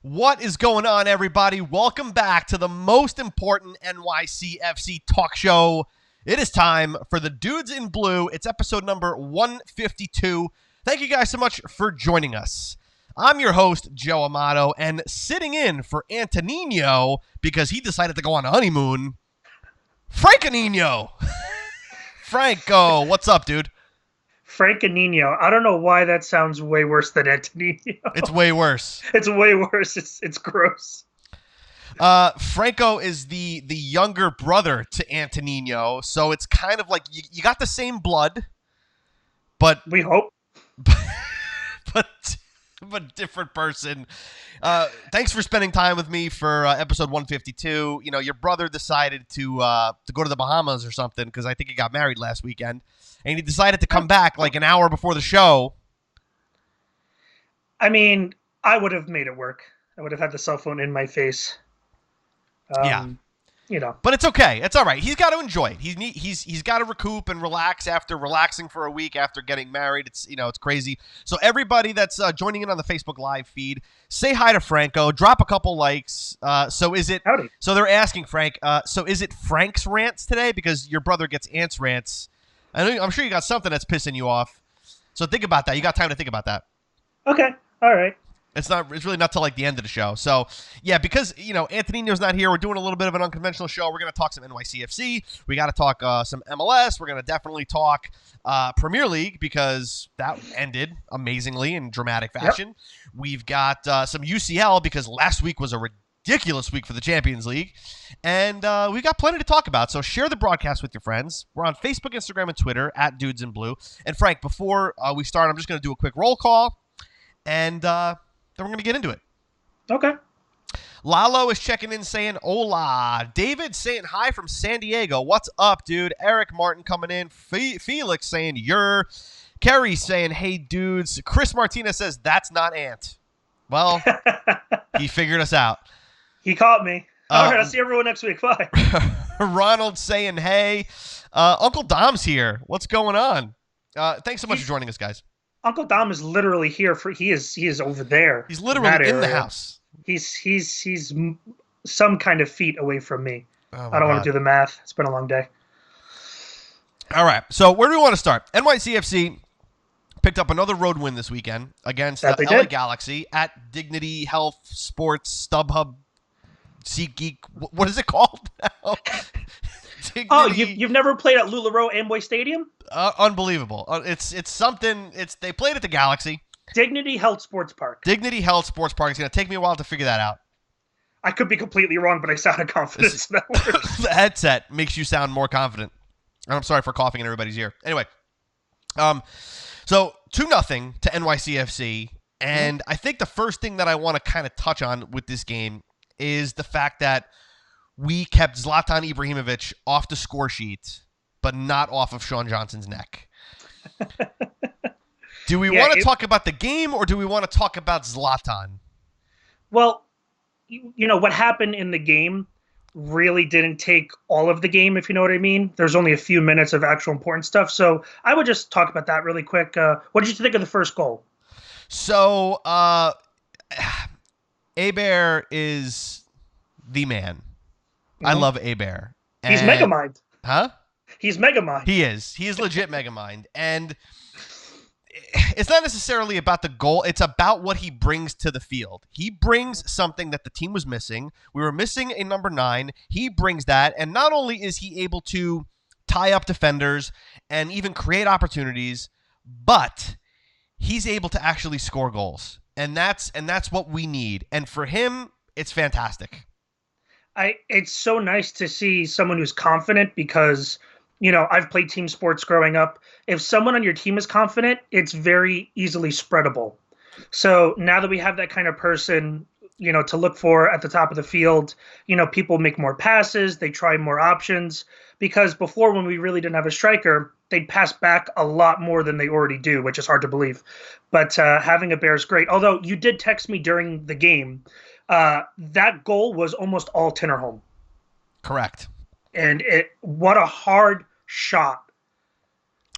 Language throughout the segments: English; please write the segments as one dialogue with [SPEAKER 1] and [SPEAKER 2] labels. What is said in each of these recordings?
[SPEAKER 1] What is going on, everybody? Welcome back to the most important NYCFC talk show. It is time for the Dudes in Blue. It's episode number 152. Thank you guys so much for joining us. I'm your host, Joe Amato, and sitting in for Antoninho because he decided to go on a honeymoon, Franconino. Franco, what's up, dude?
[SPEAKER 2] Franconino. I don't know why that sounds way worse than Antoninho.
[SPEAKER 1] It's way worse.
[SPEAKER 2] It's way worse. It's gross.
[SPEAKER 1] Franco is the younger brother to Antoninho, so it's kind of like you got the same blood, but
[SPEAKER 2] we hope,
[SPEAKER 1] but different person. Thanks for spending time with me for episode 152. You know, your brother decided to go to the Bahamas or something because I think he got married last weekend, and he decided to come back like an hour before the show.
[SPEAKER 2] I mean, I would have made it work. I would have had the cell phone in my face.
[SPEAKER 1] Yeah.
[SPEAKER 2] You know.
[SPEAKER 1] But it's okay. It's all right. He's got to enjoy it. He's got to recoup and relax after relaxing for a week after getting married. It's crazy. So everybody that's joining in on the Facebook Live feed, say hi to Franco. Drop a couple likes.
[SPEAKER 2] Howdy.
[SPEAKER 1] So they're asking Frank. So is it Frank's rants today because your brother gets Ant's rants? I'm sure you got something that's pissing you off. So think about that. You got time to think about that.
[SPEAKER 2] Okay. All right.
[SPEAKER 1] It's really not till like the end of the show. So yeah, because Antonino's not here, we're doing a little bit of an unconventional show. We're going to talk some NYCFC. We got to talk some MLS. We're going to definitely talk Premier League because that ended amazingly in dramatic fashion. Yep. We've got some UCL because last week was a ridiculous week for the Champions League, and we've got plenty to talk about. So share the broadcast with your friends. We're on Facebook, Instagram, and Twitter at Dudes in Blue. And Frank, before we start, I'm just going to do a quick roll call, and then we're going to get into it.
[SPEAKER 2] Okay.
[SPEAKER 1] Lalo is checking in saying, hola. David saying hi from San Diego. What's up, dude? Eric Martin coming in. Felix saying, you're. Kerry saying, hey, dudes. Chris Martinez says, that's not Ant. Well, he figured us out.
[SPEAKER 2] He caught me. All right, I'll see everyone next week. Bye.
[SPEAKER 1] Ronald saying, hey. Uncle Dom's here. What's going on? Thanks so much for joining us, guys.
[SPEAKER 2] Uncle Dom is literally here he is over there.
[SPEAKER 1] He's literally in the house.
[SPEAKER 2] He's some kind of feet away from me.
[SPEAKER 1] I
[SPEAKER 2] don't want to do the math. It's been a long day.
[SPEAKER 1] All right. So where do we want to start? NYCFC picked up another road win this weekend against LA Galaxy at Dignity Health Sports StubHub SeatGeek. What is it called now?
[SPEAKER 2] Dignity. Oh, you've never played at LuLaRoe Amway Stadium?
[SPEAKER 1] Unbelievable. It's something. They played at the Galaxy.
[SPEAKER 2] Dignity Health Sports Park.
[SPEAKER 1] Dignity Health Sports Park. It's going to take me a while to figure that out.
[SPEAKER 2] I could be completely wrong, but I sounded confident.
[SPEAKER 1] The headset makes you sound more confident. And I'm sorry for coughing in everybody's ear. Anyway, so 2-0 to NYCFC, and I think the first thing that I want to kind of touch on with this game is the fact that we kept Zlatan Ibrahimovic off the score sheet, but not off of Sean Johnson's neck. Do we want to talk about the game, or do we want to talk about Zlatan?
[SPEAKER 2] Well, what happened in the game really didn't take all of the game, if you know what I mean. There's only a few minutes of actual important stuff, so I would just talk about that really quick. What did you think of the first goal?
[SPEAKER 1] So, Abear is the man. I love Abear.
[SPEAKER 2] He's Megamind.
[SPEAKER 1] Huh?
[SPEAKER 2] He's Megamind.
[SPEAKER 1] He is. He is legit Megamind. And it's not necessarily about the goal. It's about what he brings to the field. He brings something that the team was missing. We were missing a number 9. He brings that. And not only is he able to tie up defenders and even create opportunities, but he's able to actually score goals. And that's what we need. And for him, it's fantastic.
[SPEAKER 2] It's so nice to see someone who's confident because, I've played team sports growing up. If someone on your team is confident, it's very easily spreadable. So now that we have that kind of person, to look for at the top of the field, people make more passes, they try more options. Because before, when we really didn't have a striker, they'd pass back a lot more than they already do, which is hard to believe. But having a Bear is great. Although you did text me during the game. That goal was almost all Tinnerholm.
[SPEAKER 1] Correct.
[SPEAKER 2] And what a hard shot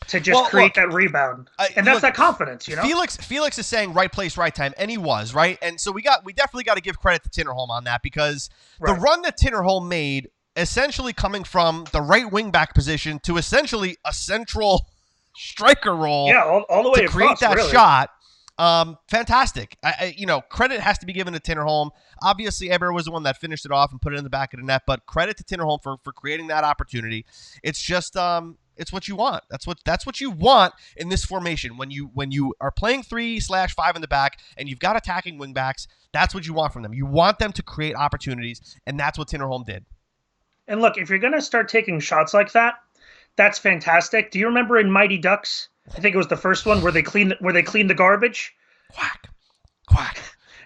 [SPEAKER 2] to just create that rebound. And that's that confidence, you know?
[SPEAKER 1] Felix is saying right place, right time, and he was, right? And so we definitely got to give credit to Tinnerholm on that, because the run that Tinnerholm made, essentially coming from the right wing back position to essentially a central striker role,
[SPEAKER 2] all the way
[SPEAKER 1] to create
[SPEAKER 2] across,
[SPEAKER 1] that
[SPEAKER 2] really.
[SPEAKER 1] shot. Fantastic. Credit has to be given to Tinnerholm. Obviously, Eber was the one that finished it off and put it in the back of the net, but credit to Tinnerholm for creating that opportunity. It's just it's what you want. That's what you want in this formation. When you are playing 3/5 in the back and you've got attacking wing backs, that's what you want from them. You want them to create opportunities, and that's what Tinnerholm did.
[SPEAKER 2] And look, if you're going to start taking shots like that, that's fantastic. Do you remember in Mighty Ducks? I think it was the first one where they clean the garbage.
[SPEAKER 1] Quack, quack.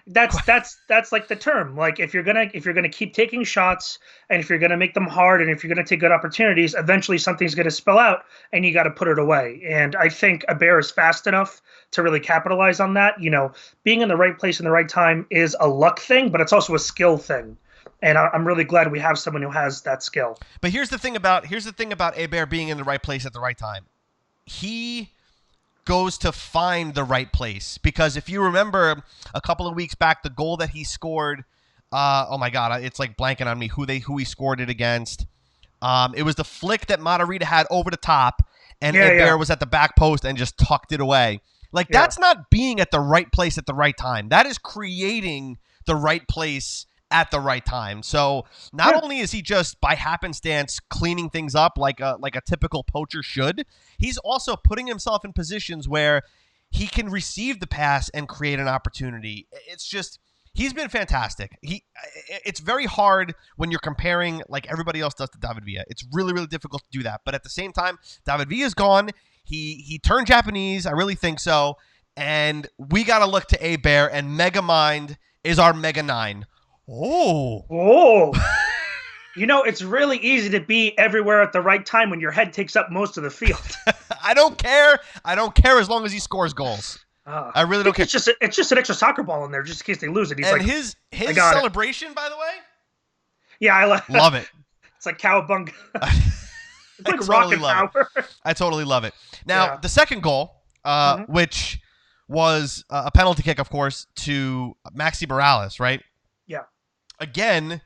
[SPEAKER 2] That's like the term. Like if you're gonna keep taking shots, and if you're gonna make them hard, and if you're gonna take good opportunities, eventually something's gonna spill out, and you got to put it away. And I think Aber is fast enough to really capitalize on that. You know, being in the right place in the right time is a luck thing, but it's also a skill thing. And I'm really glad we have someone who has that skill.
[SPEAKER 1] But here's the thing about Aber being in the right place at the right time. He goes to find the right place, because if you remember a couple of weeks back, the goal that he scored, oh my God, it's like blanking on me who he scored it against. It was the flick that Matarrita had over the top, and Aber was at the back post and just tucked it away. Like that's not being at the right place at the right time. That is creating the right place at the right time. So not only is he just by happenstance cleaning things up like a typical poacher should, he's also putting himself in positions where he can receive the pass and create an opportunity. It's just, he's been fantastic. It's very hard when you're comparing like everybody else does to David Villa. It's really, really difficult to do that. But at the same time, David Villa's gone. He turned Japanese. I really think so. And we got to look to Aber, and Megamind is our Mega 9.
[SPEAKER 2] Oh. You know, it's really easy to be everywhere at the right time when your head takes up most of the field.
[SPEAKER 1] I don't care as long as he scores goals. I really don't care.
[SPEAKER 2] It's just an extra soccer ball in there just in case they lose it. He's
[SPEAKER 1] and
[SPEAKER 2] like,
[SPEAKER 1] his celebration, by the way?
[SPEAKER 2] Yeah, I
[SPEAKER 1] love it.
[SPEAKER 2] It's like cowabunga. It's like
[SPEAKER 1] totally
[SPEAKER 2] rocket power.
[SPEAKER 1] I totally love it. Now, the second goal, which was a penalty kick, of course, to Maxi Morales, right?
[SPEAKER 2] Yeah.
[SPEAKER 1] Again,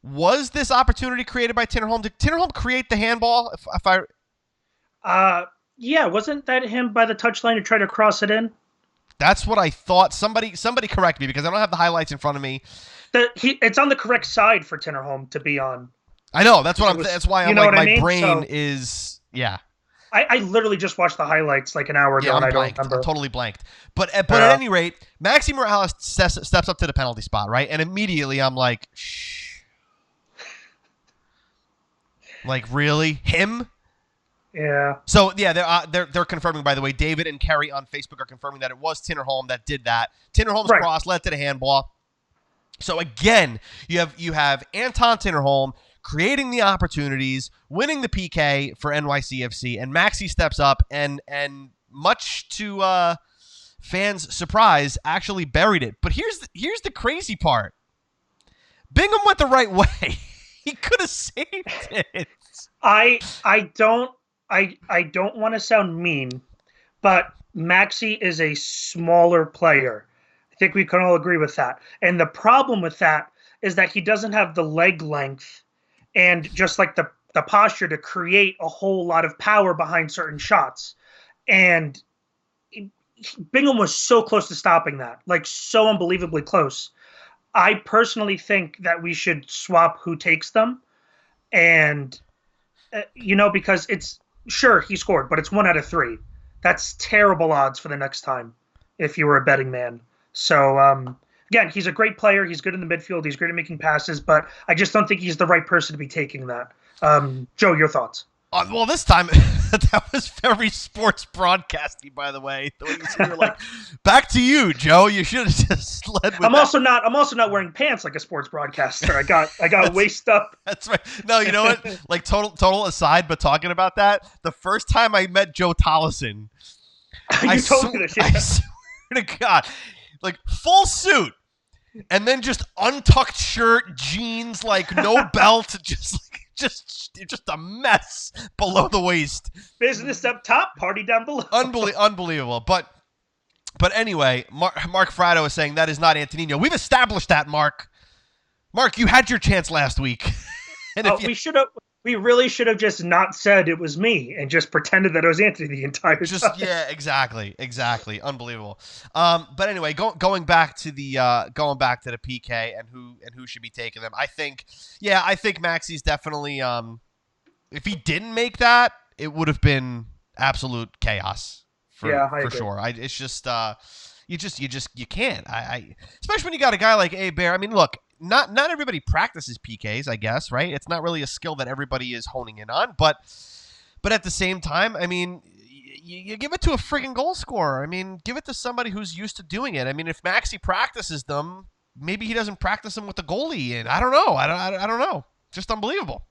[SPEAKER 1] was this opportunity created by Tinnerholm? Did Tinnerholm create the handball?
[SPEAKER 2] Yeah, wasn't that him by the touchline to try to cross it in?
[SPEAKER 1] That's what I thought. Somebody correct me, because I don't have the highlights in front of me.
[SPEAKER 2] It's on the correct side for Tinnerholm to be on.
[SPEAKER 1] I know. That's why I'm like, my brain is.
[SPEAKER 2] I literally just watched the highlights like an hour ago, and I don't remember.
[SPEAKER 1] I'm totally blanked. But at any rate, Maxi Morales steps up to the penalty spot, right? And immediately I'm like, shh. Like, really? Him?
[SPEAKER 2] Yeah.
[SPEAKER 1] So, yeah, they're confirming, by the way. David and Kerry on Facebook are confirming that it was Tinnerholm that did that. Tinnerholm's cross led to the handball. So, again, you have Anton Tinnerholm creating the opportunities, winning the PK for NYCFC, and Maxi steps up and much to fans' surprise, actually buried it. But here's the crazy part. Bingham went the right way. He could have saved it.
[SPEAKER 2] I don't want to sound mean, but Maxi is a smaller player. I think we can all agree with that. And the problem with that is that he doesn't have the leg length and just like the posture to create a whole lot of power behind certain shots. And Bingham was so close to stopping that, like so unbelievably close. I personally think that we should swap who takes them. And, because it's sure he scored, but it's 1 out of 3. That's terrible odds for the next time if you were a betting man. So, again, he's a great player. He's good in the midfield. He's great at making passes, but I just don't think he's the right person to be taking that. Joe, your thoughts?
[SPEAKER 1] Well, this time, that was very sports broadcasting, by the way. The way you were like, back to you, Joe. You should have just led with
[SPEAKER 2] I'm also not wearing pants like a sports broadcaster. I got waist up.
[SPEAKER 1] That's right. No, you know what? Like total aside, but talking about that, the first time I met Joe Tollison,
[SPEAKER 2] I told me this. Yeah.
[SPEAKER 1] I swear to God, like full suit, and then just untucked shirt, jeans, like no belt, just just a mess below the waist.
[SPEAKER 2] Business up top, party down below.
[SPEAKER 1] Unbelievable. But anyway, Mark Fratto is saying that is not Antoninho. We've established that, Mark. Mark, you had your chance last week. And
[SPEAKER 2] we really should have just not said it was me and just pretended that it was Anthony the entire time.
[SPEAKER 1] Yeah, exactly. Unbelievable. But anyway, going back to the PK and who should be taking them. I think Maxi's definitely. If he didn't make that, it would have been absolute chaos for sure. It's just you can't. I especially when you got a guy like Bear. I mean, look. Not everybody practices PKs, I guess, right? It's not really a skill that everybody is honing in on, but at the same time, I mean, you give it to a friggin' goal scorer. I mean, give it to somebody who's used to doing it. I mean, if Maxi practices them, maybe he doesn't practice them with the goalie, and I don't know. I don't know. Just unbelievable.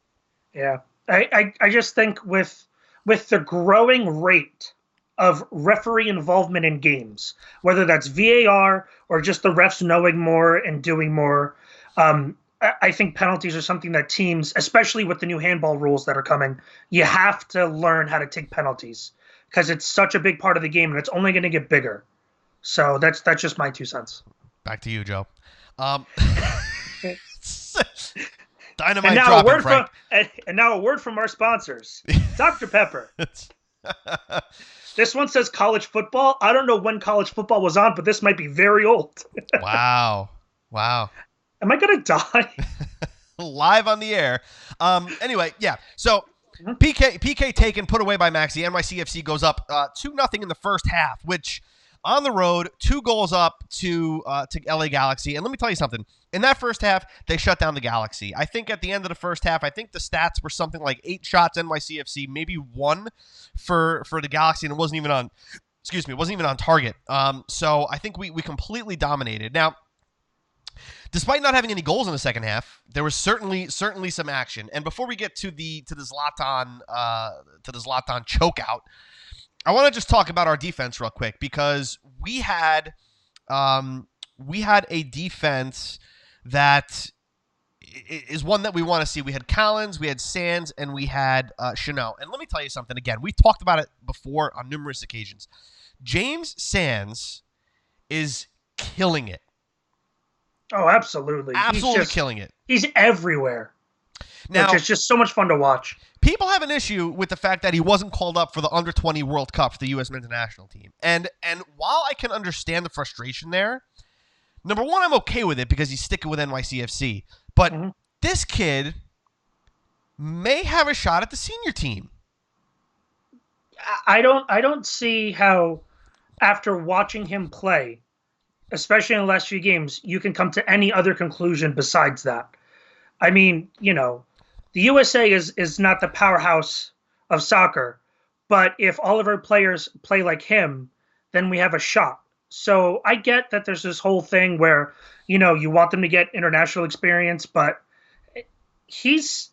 [SPEAKER 2] Yeah, I just think with the growing rate of referee involvement in games, whether that's VAR or just the refs knowing more and doing more. I think penalties are something that teams, especially with the new handball rules that are coming, you have to learn how to take penalties because it's such a big part of the game and it's only going to get bigger. So that's just my 2 cents.
[SPEAKER 1] Back to you, Joe. Dynamite
[SPEAKER 2] and now
[SPEAKER 1] dropping, Frank.
[SPEAKER 2] And now a word from our sponsors, Dr. Pepper. This one says college football. I don't know when college football was on, but this might be very old.
[SPEAKER 1] Wow.
[SPEAKER 2] Am I going to die?
[SPEAKER 1] Live on the air. Anyway, yeah. So PK taken, put away by Maxi. NYCFC goes up 2-0 in the first half, which on the road, 2 goals up to LA Galaxy. And let me tell you something. In that first half, they shut down the Galaxy. I think at the end of the first half, I think the stats were something like 8 shots NYCFC, maybe 1 for the Galaxy, and it wasn't even on target. So I think we completely dominated. Now, despite not having any goals in the second half, there was certainly some action. And before we get to the Zlatan chokeout, I want to just talk about our defense real quick because we had a defense that is one that we want to see. We had Collins, we had Sands, and we had Chanel. And let me tell you something again. We talked about it before on numerous occasions. James Sands is killing it.
[SPEAKER 2] Oh, absolutely.
[SPEAKER 1] Absolutely killing it.
[SPEAKER 2] He's everywhere.
[SPEAKER 1] Now,
[SPEAKER 2] it's just so much fun to watch.
[SPEAKER 1] People have an issue with the fact that he wasn't called up for the Under-20 World Cup for the U.S. men's national team. And while I can understand the frustration there, number one, I'm okay with it because he's sticking with NYCFC. But this kid may have a shot at the senior team.
[SPEAKER 2] I don't see how, after watching him play, especially in the last few games, you can come to any other conclusion besides that. I mean, the USA is not the powerhouse of soccer, but if all of our players play like him, then we have a shot. So I get that there's this whole thing where, you want them to get international experience, but just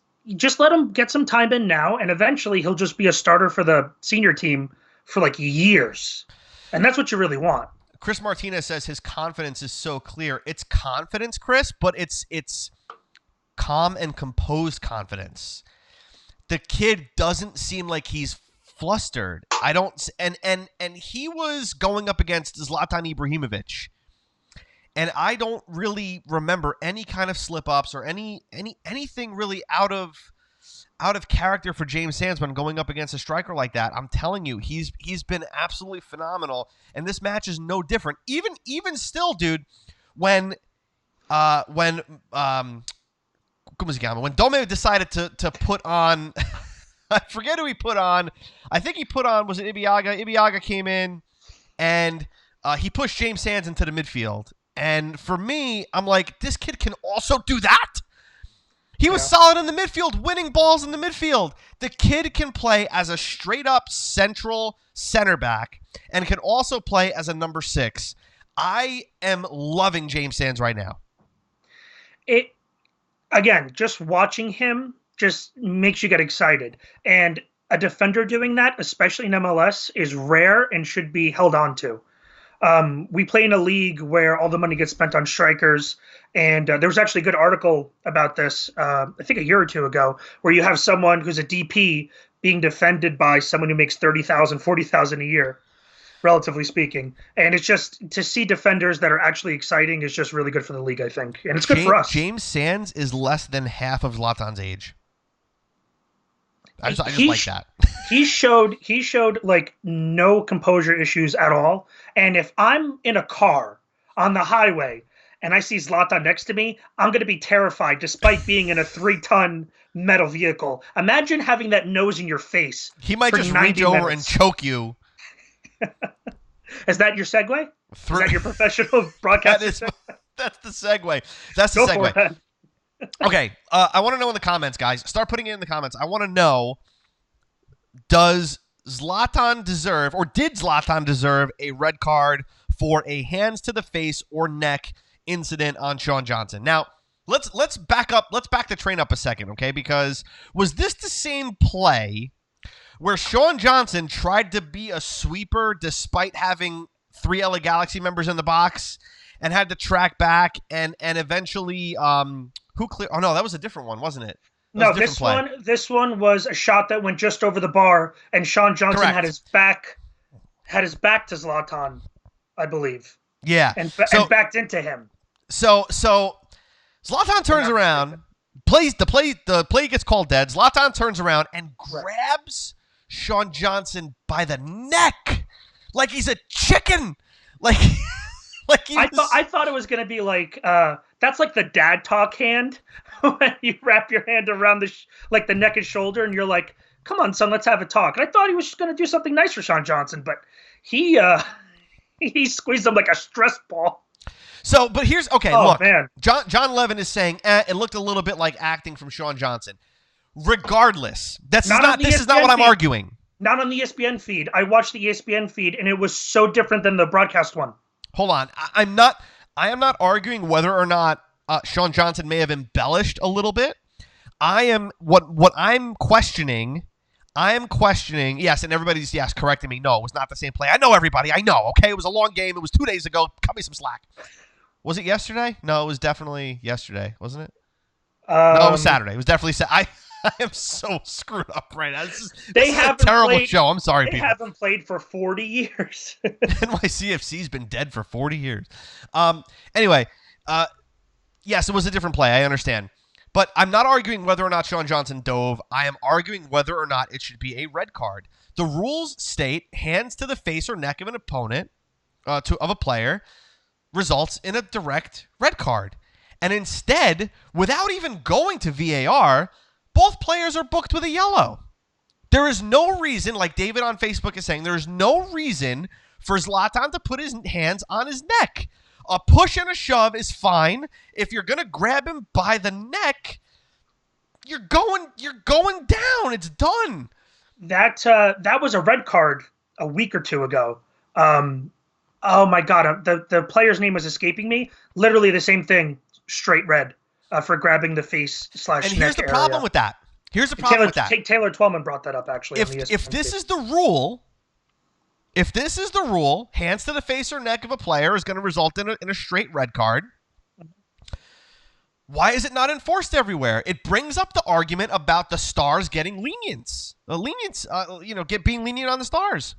[SPEAKER 2] let him get some time in now, and eventually he'll just be a starter for the senior team for like years. And that's what you really want.
[SPEAKER 1] Chris Martinez says his confidence is so clear. It's confidence, Chris, but it's calm and composed confidence. The kid doesn't seem like he's flustered. And he was going up against Zlatan Ibrahimovic. And I don't really remember any kind of slip-ups or anything really out of character for James Sands when going up against a striker like that. I'm telling you, he's been absolutely phenomenal, and this match is no different. Even still, dude, when Dome decided to put on, I forget who he put on. I think he put on, was it Ibiaga? Ibiaga came in and he pushed James Sands into the midfield. And for me, I'm like, this kid can also do that. He was solid in the midfield, winning balls in the midfield. The kid can play as a straight-up central center back and can also play as a number 6. I am loving James Sands right now.
[SPEAKER 2] Again, just watching him just makes you get excited. And a defender doing that, especially in MLS, is rare and should be held on to. We play in a league where all the money gets spent on strikers, and there was actually a good article about this, I think a year or two ago, where you have someone who's a DP being defended by someone who makes 30,000, 40,000 a year, relatively speaking. And it's just to see defenders that are actually exciting is just really good for the league, I think, and it's good for us.
[SPEAKER 1] James Sands is less than half of Zlatan's age. I just like that.
[SPEAKER 2] He showed like no composure issues at all. And if I'm in a car on the highway and I see Zlatan next to me, I'm going to be terrified despite being in a 3-ton metal vehicle. Imagine having that nose in your face.
[SPEAKER 1] He might just reach over and choke you.
[SPEAKER 2] Is that your segue? Is that your professional broadcaster?
[SPEAKER 1] That's the segue. That's the segue.
[SPEAKER 2] For it.
[SPEAKER 1] Okay, I want to know in the comments, guys. Start putting it in the comments. I want to know, does Zlatan deserve, or did Zlatan deserve a red card for a hands to the face or neck incident on Sean Johnson? Now, let's back the train up a second, okay? Because was this the same play where Sean Johnson tried to be a sweeper despite having 3 LA Galaxy members in the box and had to track back and eventually who cleared? Oh no, that was a different one, wasn't it?
[SPEAKER 2] No, this one was a shot that went just over the bar, and Sean Johnson had his back to Zlatan, I believe.
[SPEAKER 1] Yeah,
[SPEAKER 2] and backed into him.
[SPEAKER 1] So Zlatan turns around, the play gets called dead. Zlatan turns around and grabs Sean Johnson by the neck like he's a chicken. Like
[SPEAKER 2] I thought it was gonna be like that's like the dad talk hand when you wrap your hand around the neck and shoulder, and you're like, "Come on, son, let's have a talk." And I thought he was just gonna do something nice for Sean Johnson, but he squeezed him like a stress ball.
[SPEAKER 1] So, but here's look,
[SPEAKER 2] man.
[SPEAKER 1] John Levin is saying it looked a little bit like acting from Sean Johnson. Regardless, this is not what I'm arguing.
[SPEAKER 2] Not on the ESPN feed. I watched the ESPN feed, and it was so different than the broadcast one.
[SPEAKER 1] Hold on. I am not arguing whether or not Sean Johnson may have embellished a little bit. What I'm questioning. Yes, and everybody's correcting me. No, it was not the same play. I know everybody. I know. Okay, it was a long game. It was 2 days ago. Cut me some slack. Was it yesterday? No, it was definitely yesterday, wasn't it? No, it was Saturday. It was definitely Saturday. I am so screwed up right now. This is a terrible show. I'm sorry, people.
[SPEAKER 2] They haven't played for 40 years.
[SPEAKER 1] NYCFC's been dead for 40 years. Anyway, yes, it was a different play. I understand. But I'm not arguing whether or not Sean Johnson dove. I am arguing whether or not it should be a red card. The rules state hands to the face or neck of an opponent, of a player, results in a direct red card. And instead, without even going to VAR, both players are booked with a yellow. There is no reason, like David on Facebook is saying, there is no reason for Zlatan to put his hands on his neck. A push and a shove is fine. If you're going to grab him by the neck, you're going down. It's done.
[SPEAKER 2] That was a red card a week or two ago. Oh my God, the player's name was escaping me. Literally the same thing, straight red. For grabbing the face / neck.
[SPEAKER 1] And here's the problem with that.
[SPEAKER 2] Taylor Twellman brought that up, actually.
[SPEAKER 1] If this is the rule, hands to the face or neck of a player is going to result in a straight red card. Why is it not enforced everywhere? It brings up the argument about the Stars getting lenience. Being lenient on the Stars.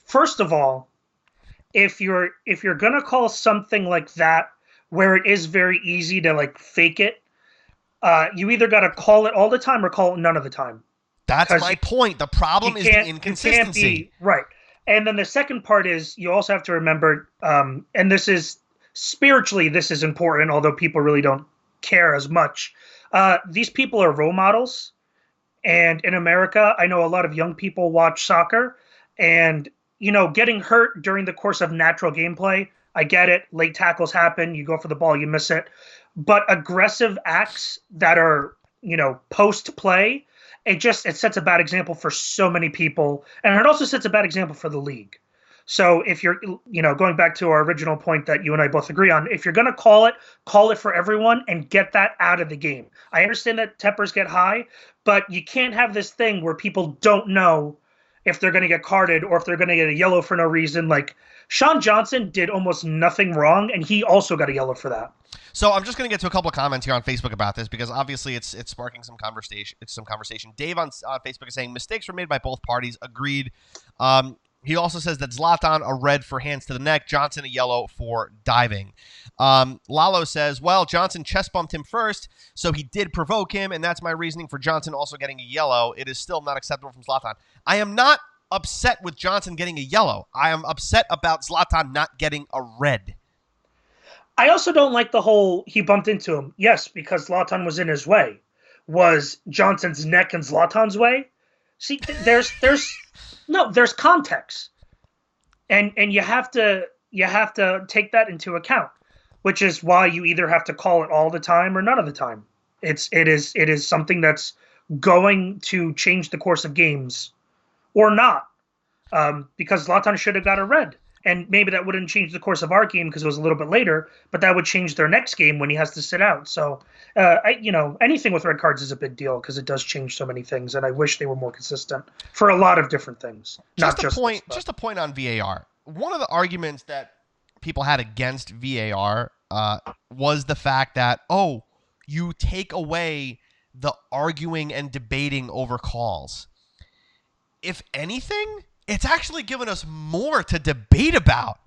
[SPEAKER 2] First of all, if you're gonna call something like that where it is very easy to like fake it, you either got to call it all the time or call it none of the time.
[SPEAKER 1] That's my point. The problem is the inconsistency.
[SPEAKER 2] Right. And then the second part is you also have to remember, and this is spiritually, this is important, although people really don't care as much. These people are role models. And in America, I know a lot of young people watch soccer, and getting hurt during the course of natural gameplay, I get it. Late tackles happen. You go for the ball, you miss it. But aggressive acts that are, post-play, it sets a bad example for so many people. And it also sets a bad example for the league. So if you're, going back to our original point that you and I both agree on, if you're going to call it for everyone and get that out of the game. I understand that tempers get high, but you can't have this thing where people don't know if they're going to get carded or if they're going to get a yellow for no reason. Like, Sean Johnson did almost nothing wrong, and he also got a yellow for that.
[SPEAKER 1] So I'm just going to get to a couple of comments here on Facebook about this because obviously it's sparking some conversation. Dave on Facebook is saying mistakes were made by both parties. Agreed. He also says that Zlatan a red for hands to the neck, Johnson a yellow for diving. Lalo says, well, Johnson chest bumped him first, so he did provoke him, and that's my reasoning for Johnson also getting a yellow. It is still not acceptable from Zlatan. I am not upset with Johnson getting a yellow. I am upset about Zlatan not getting a red.
[SPEAKER 2] I also don't like the whole he bumped into him. Yes, because Zlatan was in his way. Was Johnson's neck in Zlatan's way? See, there's context, and you have to take that into account, which is why you either have to call it all the time or none of the time. It is something that's going to change the course of games, or not, because Zlatan should have got a red. And maybe that wouldn't change the course of our game because it was a little bit later, but that would change their next game when he has to sit out. So, anything with red cards is a big deal because it does change so many things, and I wish they were more consistent for a lot of different things.
[SPEAKER 1] Just a point on VAR. One of the arguments that people had against VAR was the fact that, you take away the arguing and debating over calls. If anything, it's actually given us more to debate about.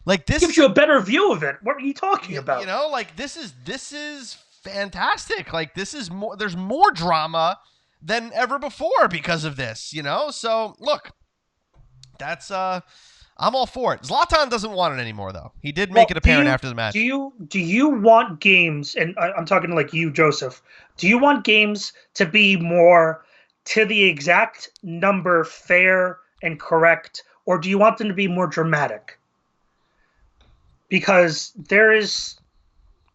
[SPEAKER 1] Like, this
[SPEAKER 2] gives you a better view of it. What are you talking about?
[SPEAKER 1] You know, like, this is fantastic. Like, this is more. There's more drama than ever before because of this. You know, so look, that's I'm all for it. Zlatan doesn't want it anymore, though. He did make it apparent after the match.
[SPEAKER 2] Do you want games? And I'm talking to like you, Joseph. Do you want games to be more to the exact number fair and correct, or do you want them to be more dramatic? Because there is,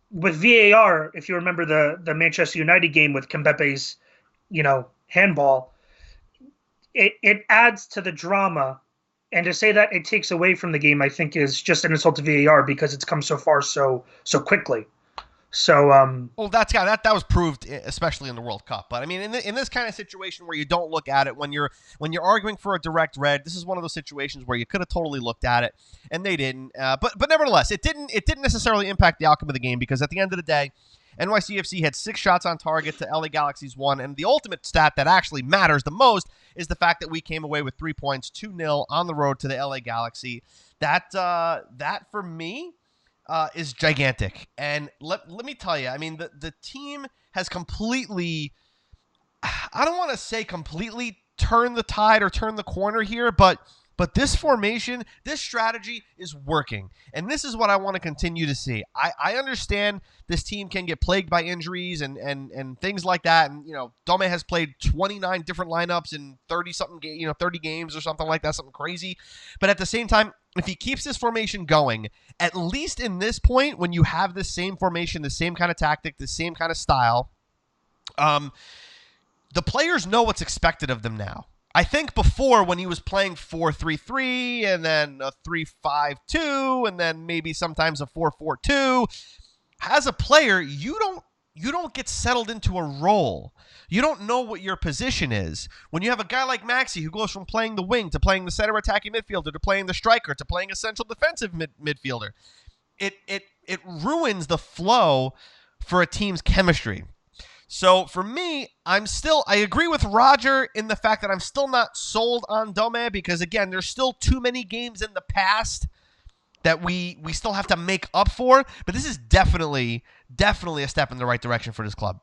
[SPEAKER 2] with VAR, if you remember the Manchester United game with Kembepe's, handball, it adds to the drama, and to say that it takes away from the game, I think, is just an insult to VAR because it's come so far so quickly. So,
[SPEAKER 1] well, that was proved, especially in the World Cup. But I mean, in this kind of situation where you don't look at it when you're arguing for a direct red, this is one of those situations where you could have totally looked at it, and they didn't. But nevertheless, it didn't necessarily impact the outcome of the game because at the end of the day, NYCFC had 6 shots on target to LA Galaxy's 1, and the ultimate stat that actually matters the most is the fact that we came away with 3 points, 2-0 on the road to the LA Galaxy. That for me is gigantic. And let me tell you, I mean, the team has completely, I don't want to say completely turned the tide or turned the corner here, but this formation, this strategy is working. And this is what I want to continue to see. I understand this team can get plagued by injuries and things like that. And, Dome has played 29 different lineups in 30 games or something like that, something crazy. But at the same time, if he keeps this formation going, at least in this point, when you have the same formation, the same kind of tactic, the same kind of style, the players know what's expected of them now. I think before, when he was playing 4-3-3 and then a 3-5-2 and then maybe sometimes a 4-4-2, as a player, you don't get settled into a role. You don't know what your position is. When you have a guy like Maxi who goes from playing the wing to playing the center attacking midfielder to playing the striker to playing a central defensive midfielder, it ruins the flow for a team's chemistry. So for me, I agree with Roger in the fact that I'm still not sold on Dome because, again, there's still too many games in the past that we still have to make up for. But this is definitely a step in the right direction for this club.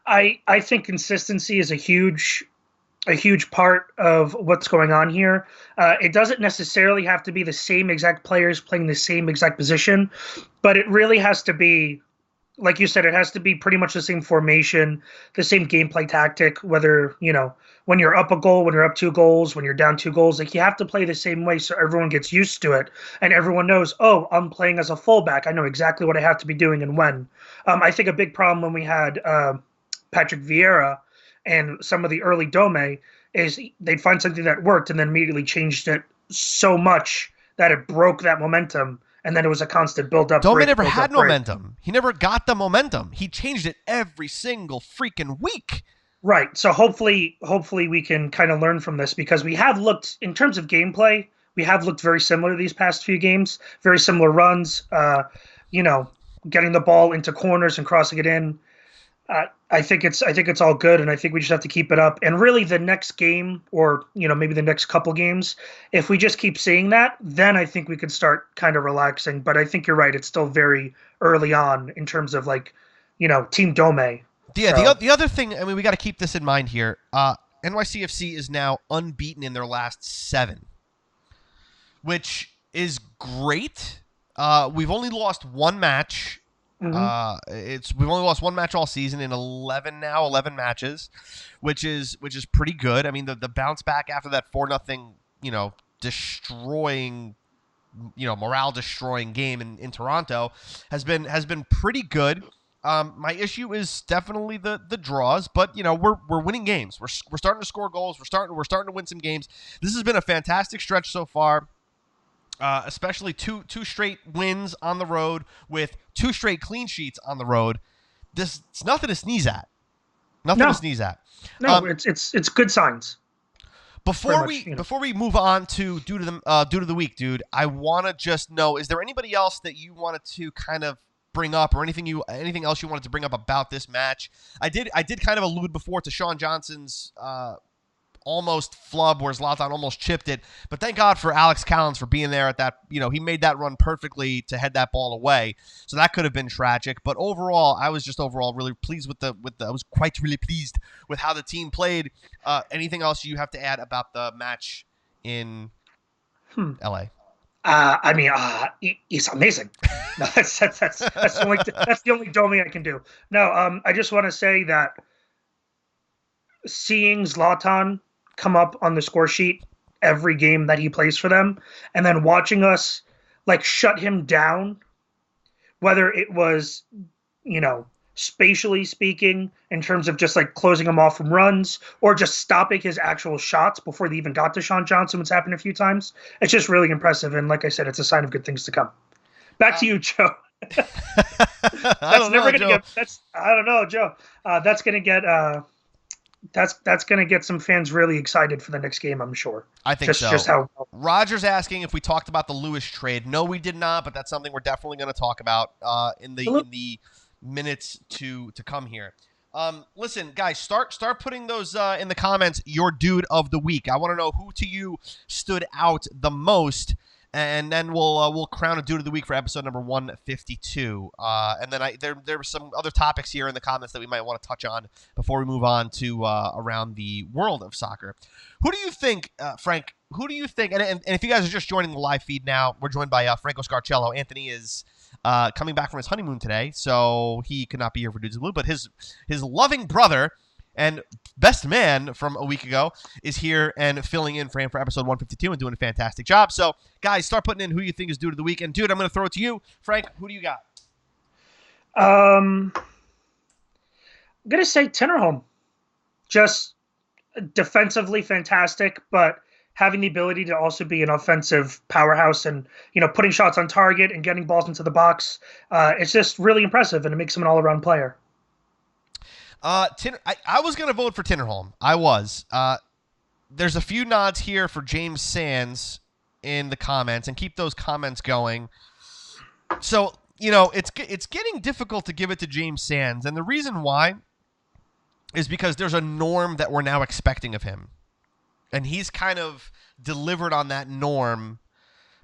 [SPEAKER 2] I think consistency is a huge part of what's going on here. It doesn't necessarily have to be the same exact players playing the same exact position, but it really has to be, like you said, it has to be pretty much the same formation, the same gameplay tactic, whether, when you're up a goal, when you're up 2 goals, when you're down 2 goals, like you have to play the same way so everyone gets used to it and everyone knows, I'm playing as a fullback. I know exactly what I have to be doing and when. I think a big problem when we had Patrick Vieira and some of the early Dome is they'd find something that worked and then immediately changed it so much that it broke that momentum. And then it was a constant build-up.
[SPEAKER 1] Dome never had momentum. He never got the momentum. He changed it every single freaking week.
[SPEAKER 2] Right. So hopefully we can kind of learn from this because we have looked in terms of gameplay, we have looked very similar these past few games, very similar runs, you know, getting the ball into corners and crossing it in. I think it's all good, and I think we just have to keep it up. And really, the next game, or maybe the next couple games, if we just keep seeing that, then I think we could start kind of relaxing. But I think you're right; it's still very early on in terms of Team Dome.
[SPEAKER 1] Yeah,
[SPEAKER 2] So,
[SPEAKER 1] the other thing, I mean, we got to keep this in mind here. NYCFC is now unbeaten in their last 7, which is great. We've only lost 1 match. We've only lost 1 match all season in 11 matches, which is pretty good. I mean, the bounce back after that 4-0, destroying, morale destroying game in Toronto has been pretty good. My issue is definitely the draws, but we're winning games. We're starting to score goals. We're starting to win some games. This has been a fantastic stretch so far. Especially two straight wins on the road with 2 straight clean sheets on the road. It's nothing to sneeze at. Nothing to sneeze at.
[SPEAKER 2] No, it's good signs.
[SPEAKER 1] Before we move on to due to the week, dude, I want to just know: is there anybody else that you wanted to kind of bring up, or anything else you wanted to bring up about this match? I did kind of allude before to Sean Johnson's almost flub where Zlatan almost chipped it, but thank God for Alex Callens for being there at that. He made that run perfectly to head that ball away, so that could have been tragic. But overall, I was just really pleased I was quite really pleased with how the team played. Anything else you have to add about the match in LA?
[SPEAKER 2] I mean, it's amazing. No, that's the only doming I can do. No, I just want to say that seeing Zlatan come up on the score sheet every game that he plays for them, and then watching us shut him down, whether it was, spatially speaking, in terms of just closing him off from runs or just stopping his actual shots before they even got to Sean Johnson, which happened a few times. It's just really impressive. And like I said, it's a sign of good things to come. Back to you, Joe.
[SPEAKER 1] I don't
[SPEAKER 2] know, Joe. That's going to get some fans really excited for the next game, I'm sure.
[SPEAKER 1] I think so.
[SPEAKER 2] Just how
[SPEAKER 1] Roger's asking if we talked about the Lewis trade. No, we did not, but that's something we're definitely going to talk about in the minutes to come here. Listen, guys, start putting those in the comments. Your dude of the week. I want to know who to you stood out the most. And then we'll crown a dude of the week for episode number 152. And then there were some other topics here in the comments that we might want to touch on before we move on to around the world of soccer. Who do you think, Frank? Who do you think? And if you guys are just joining the live feed now, we're joined by Franco Scarcello. Anthony is coming back from his honeymoon today, so he could not be here for Dudes of Blue. But his loving brother and best man from a week ago is here and filling in for him for episode 152 and doing a fantastic job. So, guys, start putting in who you think is dude of the week. And, dude, I'm going to throw it to you. Frank, who do you got?
[SPEAKER 2] I'm going to say Tinnerholm. Just defensively fantastic, but having the ability to also be an offensive powerhouse and, putting shots on target and getting balls into the box. It's just really impressive, and it makes him an all-around player.
[SPEAKER 1] I was going to vote for Tinnerholm. I was. There's a few nods here for James Sands in the comments, and keep those comments going. So, it's getting difficult to give it to James Sands, and the reason why is because there's a norm that we're now expecting of him. And he's kind of delivered on that norm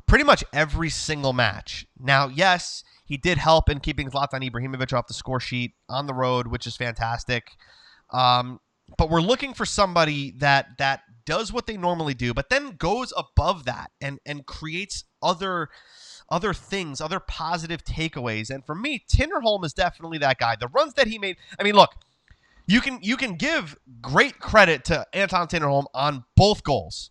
[SPEAKER 1] pretty much every single match. Now, yes, he did help in keeping Zlatan Ibrahimovic off the score sheet on the road, which is fantastic. But we're looking for somebody that does what they normally do, but then goes above that and creates other things, other positive takeaways. And for me, Tinnerholm is definitely that guy. The runs that he made, I mean, look, you can give great credit to Anton Tinnerholm on both goals,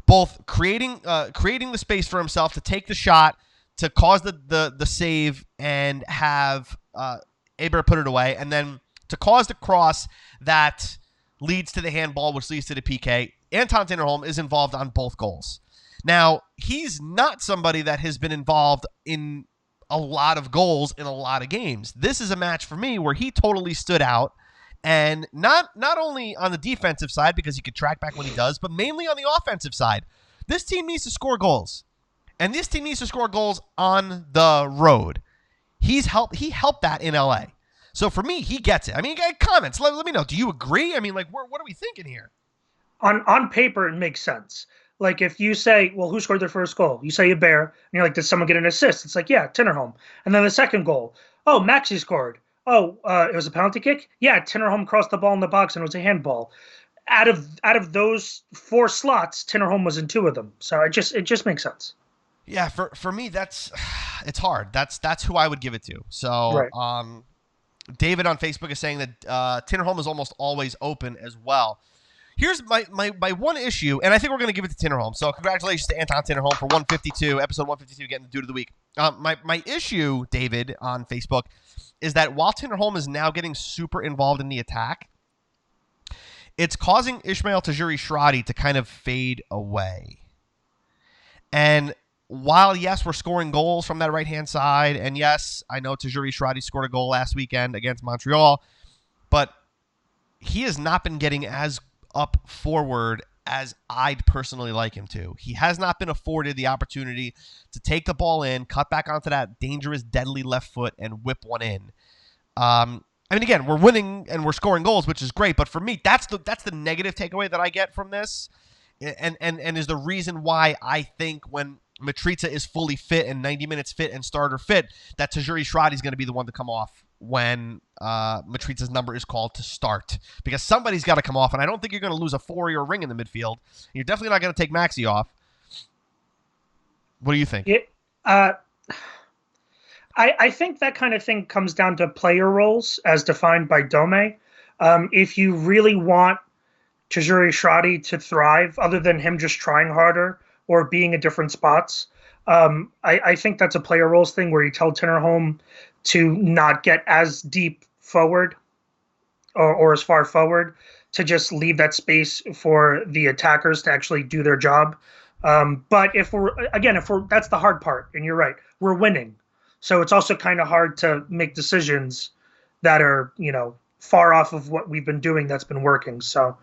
[SPEAKER 1] both creating the space for himself to take the shot, to cause the save and have Aber put it away, and then to cause the cross that leads to the handball, which leads to the PK. Anton Tinnerholm is involved on both goals. Now, he's not somebody that has been involved in a lot of goals in a lot of games. This is a match for me where he totally stood out And not only on the defensive side, because he could track back when he does, but mainly on the offensive side. This team needs to score goals. And this team needs to score goals on the road. He helped that in LA. So for me, he gets it. I mean, comments. Let me know. Do you agree? I mean, like, what are we thinking here?
[SPEAKER 2] On paper, it makes sense. Like, if you say, well, who scored their first goal? You say a Bear, and you're like, did someone get an assist? It's like, yeah, Tinnerholm. And then the second goal, oh, Maxi scored. Oh, it was a penalty kick? Yeah, Tinnerholm crossed the ball in the box, and it was a handball. Out of those 4 slots, Tinnerholm was in 2 of them. So it just makes sense.
[SPEAKER 1] Yeah, for me, it's hard. That's who I would give it to. So,
[SPEAKER 2] Right.
[SPEAKER 1] David on Facebook is saying that Tinnerholm is almost always open as well. Here's my one issue, and I think we're going to give it to Tinnerholm. So congratulations to Anton Tinnerholm for 152, episode 152, getting the dude of the week. My issue, David, on Facebook, is that while Tinnerholm is now getting super involved in the attack, it's causing Ismail Tajiri-Shradi to kind of fade away. And while, yes, we're scoring goals from that right-hand side, and yes, I know Tajiri-Shradi scored a goal last weekend against Montreal, but he has not been getting as up forward as I'd personally like him to. He has not been afforded the opportunity to take the ball in, cut back onto that dangerous, deadly left foot, and whip one in. I mean, again, we're winning and we're scoring goals, which is great, but for me, that's the negative takeaway that I get from this, and is the reason why I think when Mitrita is fully fit and 90 minutes fit and starter fit, that Tajiri-Shradi is going to be the one to come off when Mitrita's number is called to start, because somebody's got to come off, and I don't think you're going to lose a Forey or Ring in the midfield. You're definitely not going to take Maxi off. What do you think?
[SPEAKER 2] I think that kind of thing comes down to player roles as defined by Dome. If you really want Tajiri-Shradi to thrive, other than him just trying harder or being at different spots, I think that's a player roles thing where you tell Tinnerholm to not get as deep forward or as far forward, to just leave that space for the attackers to actually do their job. But if we're that's the hard part, and you're right, we're winning. So it's also kind of hard to make decisions that are, far off of what we've been doing that's been working. So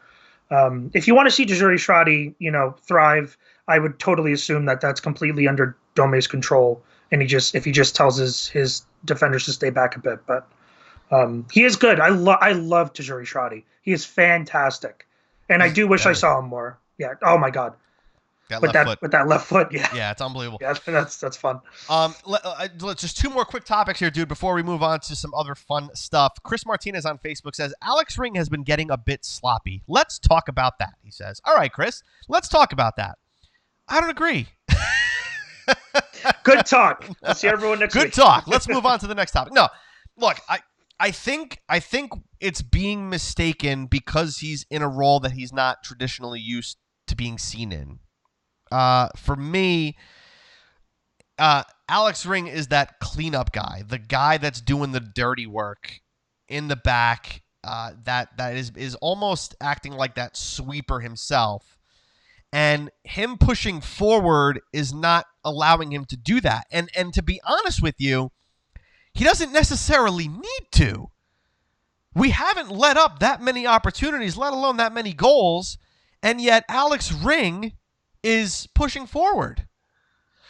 [SPEAKER 2] if you want to see Tajiri-Shradi, thrive, I would totally assume that that's completely under Dome's control, and if he just tells his defenders to stay back a bit. But he is good. I love Tajiri-Shradi. He is fantastic, and I do wish I saw him more. Yeah. Oh my God. With that left foot, yeah.
[SPEAKER 1] Yeah, it's unbelievable.
[SPEAKER 2] Yeah, that's fun.
[SPEAKER 1] Let's just 2 more quick topics here, dude, before we move on to some other fun stuff. Chris Martinez on Facebook says, Alex Ring has been getting a bit sloppy. Let's talk about that, he says. All right, Chris, let's talk about that. I don't agree.
[SPEAKER 2] Good talk. I'll see everyone next week.
[SPEAKER 1] Good talk. Let's move on to the next topic. No, look, I think it's being mistaken because he's in a role that he's not traditionally used to being seen in. For me, Alex Ring is that cleanup guy, the guy that's doing the dirty work in the back, that is almost acting like that sweeper himself. And him pushing forward is not allowing him to do that. And to be honest with you, he doesn't necessarily need to. We haven't let up that many opportunities, let alone that many goals, and yet Alex Ring is pushing forward.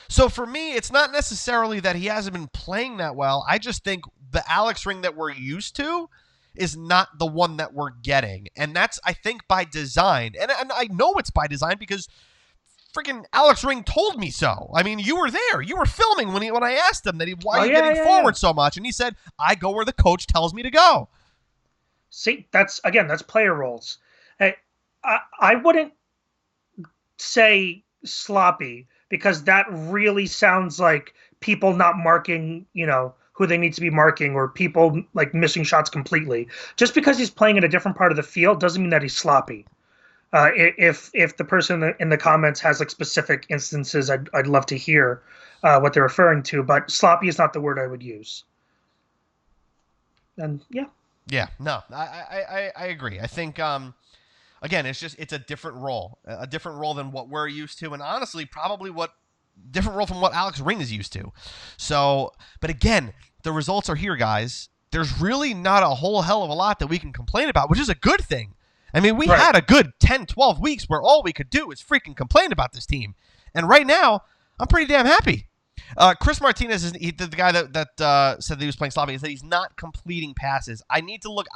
[SPEAKER 1] So for me, it's not necessarily that he hasn't been playing that well. I just think the Alex Ring that we're used to is not the one that we're getting. And that's, I think, by design. And I know it's by design because freaking Alex Ring told me so. I mean, you were there. You were filming when I asked him why are you getting forward so much? And he said, I go where the coach tells me to go.
[SPEAKER 2] See, that's player roles. I wouldn't say sloppy, because that really sounds like people not marking, who they need to be marking, or people like missing shots completely. Just because he's playing in a different part of the field doesn't mean that he's sloppy. If the person in the comments has like specific instances, I'd love to hear what they're referring to. But sloppy is not the word I would use. And
[SPEAKER 1] yeah, no, I agree. I think again, it's a different role than what we're used to, and honestly, probably different role from what Alex Ring is used to. So, but again, the results are here, guys. there's really not a whole hell of a lot that we can complain about, which is a good thing. I mean, we had a good 10, 12 weeks where all we could do is freaking complain about this team. And right now, I'm pretty damn happy. Chris Martinez is the guy that said that he was playing sloppy. He said he's not completing passes. I need to look.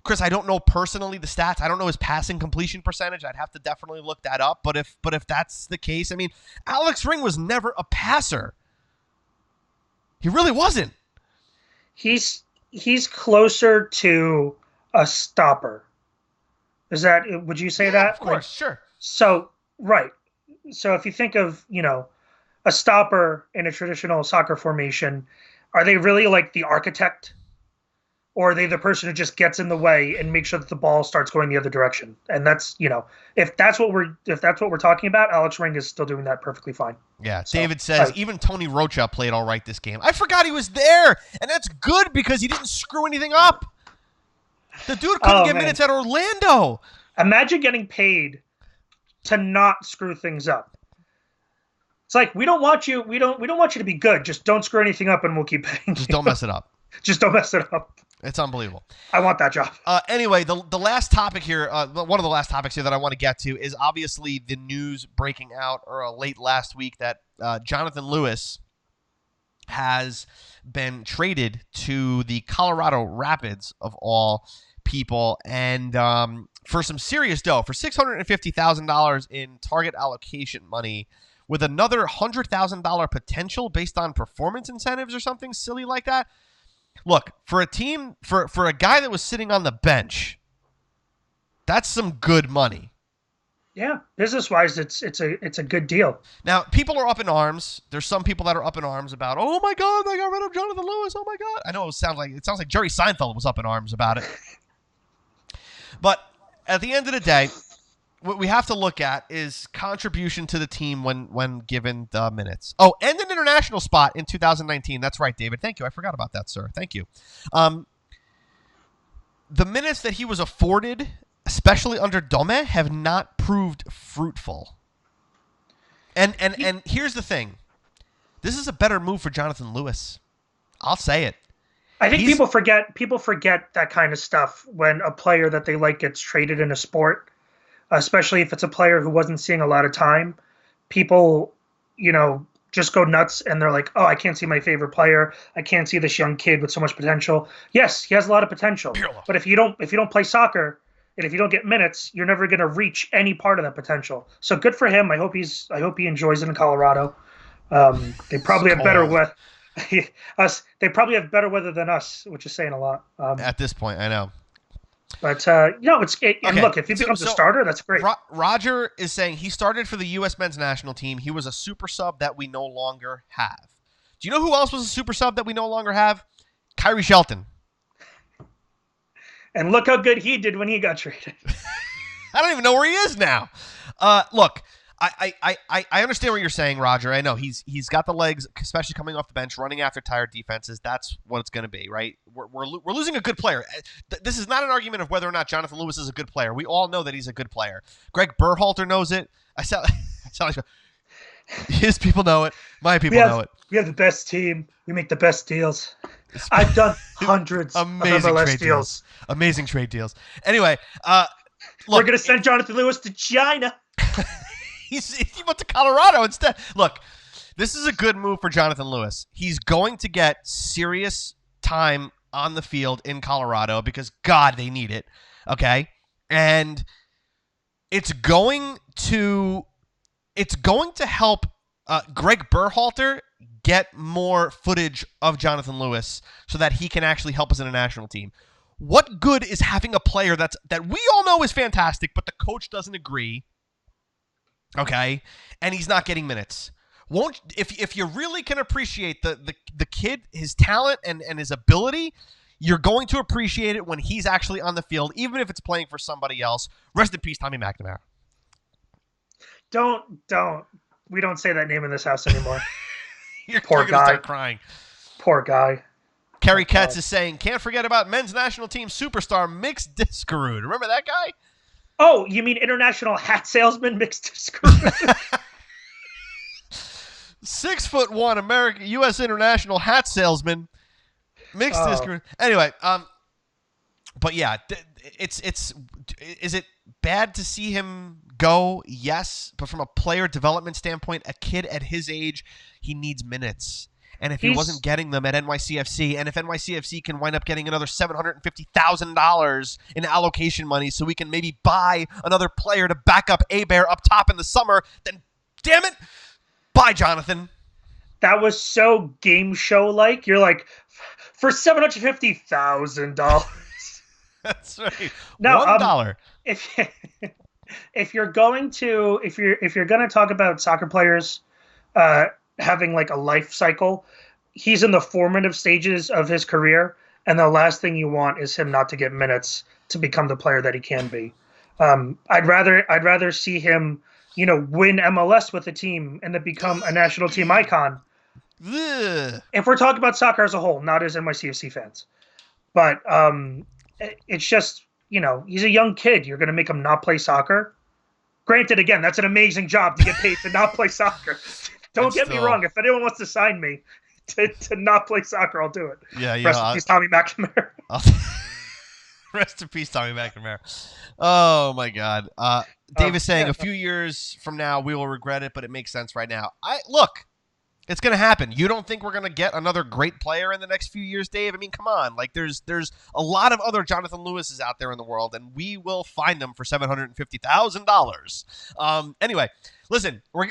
[SPEAKER 1] Chris, I don't know personally the stats. I don't know his passing completion percentage. I'd have to definitely look that up. But if that's the case, I mean, Alex Ring was never a passer. He really wasn't.
[SPEAKER 2] He's closer to a stopper. Would you say that?
[SPEAKER 1] Of course, sure.
[SPEAKER 2] So, right. So if you think of, a stopper in a traditional soccer formation, are they really like the architect? Or are they the person who just gets in the way and makes sure that the ball starts going the other direction? And that's, if that's what we're talking about, Alex Ring is still doing that perfectly fine.
[SPEAKER 1] Yeah, so, David says even Tony Rocha played all right this game. I forgot he was there, and that's good because he didn't screw anything up. The dude couldn't get minutes at Orlando.
[SPEAKER 2] Imagine getting paid to not screw things up. It's like we don't want you to be good. Just don't screw anything up, and we'll keep paying.
[SPEAKER 1] Just don't mess it up.
[SPEAKER 2] Just don't mess it up.
[SPEAKER 1] It's unbelievable.
[SPEAKER 2] I want that job.
[SPEAKER 1] Anyway, the last topic here, one of the last topics here that I want to get to is obviously the news breaking out late last week that Jonathan Lewis has been traded to the Colorado Rapids of all people, and for some serious dough, for $650,000 in target allocation money, with another $100,000 potential based on performance incentives or something silly like that. Look, for a team, for a guy that was sitting on the bench, that's some good money.
[SPEAKER 2] Yeah, business-wise, it's a good deal.
[SPEAKER 1] Now, people are up in arms. There's some people that are up in arms about, oh my God, they got rid of Jonathan Lewis. Oh my God. I know it sounds like Jerry Seinfeld was up in arms about it. But at the end of the day, what we have to look at is contribution to the team when given the minutes. Oh, and an international spot in 2019. That's right, David. Thank you. I forgot about that, sir. Thank you. The minutes that he was afforded, especially under Dome, have not proved fruitful. And here's the thing. This is a better move for Jonathan Lewis. I'll say it.
[SPEAKER 2] I think people forget that kind of stuff when a player that they like gets traded in a sport. Especially if it's a player who wasn't seeing a lot of time, people, just go nuts and they're like, oh, I can't see my favorite player. I can't see this young kid with so much potential. Yes, he has a lot of potential. But if you don't play soccer and if you don't get minutes, you're never going to reach any part of that potential. So good for him. I hope he enjoys it in Colorado. They probably have better weather. They probably have better weather than us, which is saying a lot.
[SPEAKER 1] At this point, I know.
[SPEAKER 2] But, and look, if he becomes a starter, that's great.
[SPEAKER 1] Roger is saying he started for the U.S. men's national team. He was a super sub that we no longer have. Do you know who else was a super sub that we no longer have? Kyrie Shelton.
[SPEAKER 2] And look how good he did when he got traded.
[SPEAKER 1] I don't even know where he is now. Look, I understand what you're saying, Roger. I know he's got the legs, especially coming off the bench, running after tired defenses. That's what it's going to be, right? We're losing a good player. This is not an argument of whether or not Jonathan Lewis is a good player. We all know that he's a good player. Greg Berhalter knows it. I sound like his people know it. My people know it.
[SPEAKER 2] We have the best team. We make the best deals. I've done hundreds of MLS deals.
[SPEAKER 1] Amazing trade deals. Anyway, look,
[SPEAKER 2] we're going to send Jonathan Lewis to China.
[SPEAKER 1] He went to Colorado instead. Look, this is a good move for Jonathan Lewis. He's going to get serious time on the field in Colorado because, God, they need it. Okay? And it's going to help Greg Berhalter get more footage of Jonathan Lewis so that he can actually help us in a national team. What good is having a player that we all know is fantastic, but the coach doesn't agree? Okay, and he's not getting minutes. If you really can appreciate the kid, his talent and his ability, you're going to appreciate it when he's actually on the field, even if it's playing for somebody else. Rest in peace, Tommy McNamara.
[SPEAKER 2] We don't say that name in this house anymore.
[SPEAKER 1] Poor guy. Start crying.
[SPEAKER 2] Poor guy.
[SPEAKER 1] Kerry Katz is saying, can't forget about men's national team superstar Mix Discarud. Remember that guy?
[SPEAKER 2] Oh, you mean international hat salesman mixed screw?
[SPEAKER 1] 6'1" American U.S. international hat salesman Mixed his career. Anyway, but yeah, is it bad to see him go? Yes, but from a player development standpoint, a kid at his age, he needs minutes. And if he wasn't getting them at NYCFC, and if NYCFC can wind up getting another $750,000 in allocation money so we can maybe buy another player to back up A-Bear up top in the summer, then damn it, bye, Jonathan.
[SPEAKER 2] That was so game show-like. You're like, for $750,000.
[SPEAKER 1] That's right.
[SPEAKER 2] Now,
[SPEAKER 1] $1.
[SPEAKER 2] If you're going to talk about soccer players having like a life cycle, he's in the formative stages of his career, and the last thing you want is him not to get minutes to become the player that he can be. I'd rather see him, win MLS with a team and then become a national team icon.
[SPEAKER 1] Ugh.
[SPEAKER 2] If we're talking about soccer as a whole, not as NYCFC fans, but it's just, he's a young kid. You're going to make him not play soccer. Granted, again, that's an amazing job to get paid to not play soccer. Don't get me wrong. If anyone wants to sign me to not play soccer, I'll do it.
[SPEAKER 1] Yeah.
[SPEAKER 2] Rest in peace, Tommy McNamara.
[SPEAKER 1] Rest in peace, Tommy McNamara. Oh, my God. Dave is saying a few years from now we will regret it, but it makes sense right now. Look, it's going to happen. You don't think we're going to get another great player in the next few years, Dave? I mean, come on. Like, there's a lot of other Jonathan Lewises out there in the world, and we will find them for $750,000. Anyway, listen, we're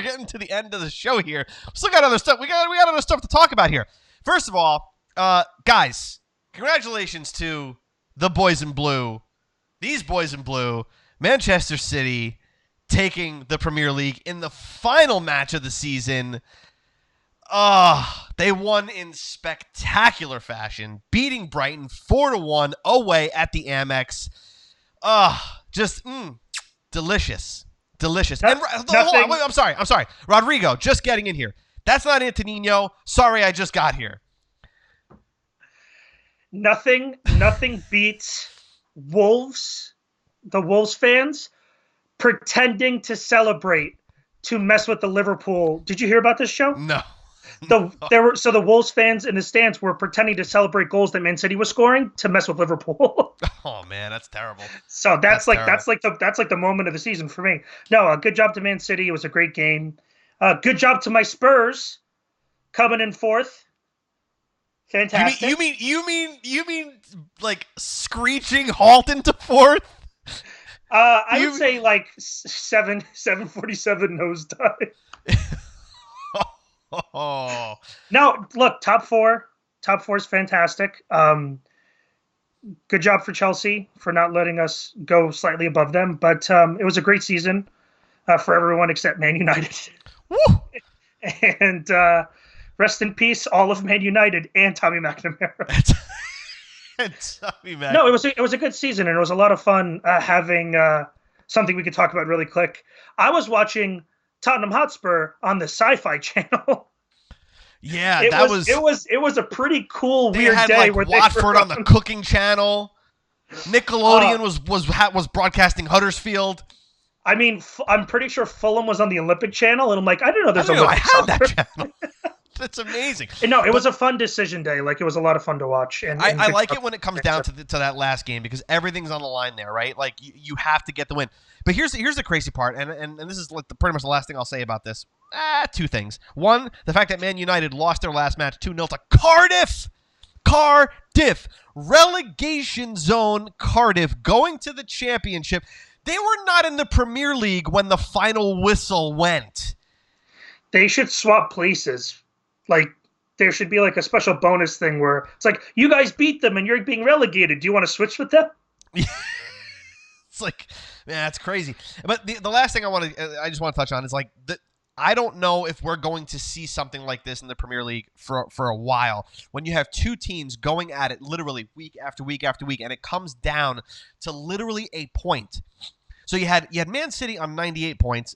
[SPEAKER 1] getting to the end of the show here. We still got other stuff. We got other stuff to talk about here. First of all, guys, congratulations to the boys in blue. These boys in blue, Manchester City, taking the Premier League in the final match of the season. They won in spectacular fashion, beating Brighton 4-1 away at the Amex. Just delicious. Delicious. And hold on, wait, I'm sorry. Rodrigo, just getting in here. That's not Antoninho. Sorry, I just got here.
[SPEAKER 2] Nothing beats the Wolves fans pretending to celebrate to mess with the Liverpool. Did you hear about this show?
[SPEAKER 1] No.
[SPEAKER 2] The Wolves fans in the stands were pretending to celebrate goals that Man City was scoring to mess with Liverpool.
[SPEAKER 1] Oh man, that's terrible.
[SPEAKER 2] So that's like the moment of the season for me. No, good job to Man City. It was a great game. Good job to my Spurs coming in fourth. Fantastic.
[SPEAKER 1] You mean like screeching halt into fourth?
[SPEAKER 2] I would say like 747 nosedive.
[SPEAKER 1] Oh.
[SPEAKER 2] No, look, top four is fantastic. Good job for Chelsea for not letting us go slightly above them, but it was a great season for everyone except Man United.
[SPEAKER 1] Woo!
[SPEAKER 2] And rest in peace, all of Man United and Tommy McNamara. No, it was a good season, and it was a lot of fun having something we could talk about really quick. I was watching Tottenham Hotspur on the Sci-Fi Channel.
[SPEAKER 1] Yeah,
[SPEAKER 2] it was a pretty cool weird day.
[SPEAKER 1] Like
[SPEAKER 2] where
[SPEAKER 1] Watford on the Cooking Channel. Nickelodeon was broadcasting Huddersfield.
[SPEAKER 2] I mean, I'm pretty sure Fulham was on the Olympic Channel, and I'm like, I didn't know there's Olympic
[SPEAKER 1] soccer. I had
[SPEAKER 2] that
[SPEAKER 1] channel. That's amazing.
[SPEAKER 2] No, it was a fun decision day. Like, it was a lot of fun to watch. And
[SPEAKER 1] I like it when it comes down to that last game because everything's on the line there, right? Like, you have to get the win. But here's the crazy part, and this is like pretty much the last thing I'll say about this. Two things. One, the fact that Man United lost their last match 2-0 to Cardiff. Cardiff. Relegation zone Cardiff going to the championship. They were not in the Premier League when the final whistle went.
[SPEAKER 2] They should swap places. Like, there should be like a special bonus thing where it's like, you guys beat them and you're being relegated. Do you want to switch with them?
[SPEAKER 1] It's like, man, that's crazy. But the last thing I just want to touch on is like, I don't know if we're going to see something like this in the Premier League for a while. When you have two teams going at it literally week after week after week, and it comes down to literally a point. So you had Man City on 98 points,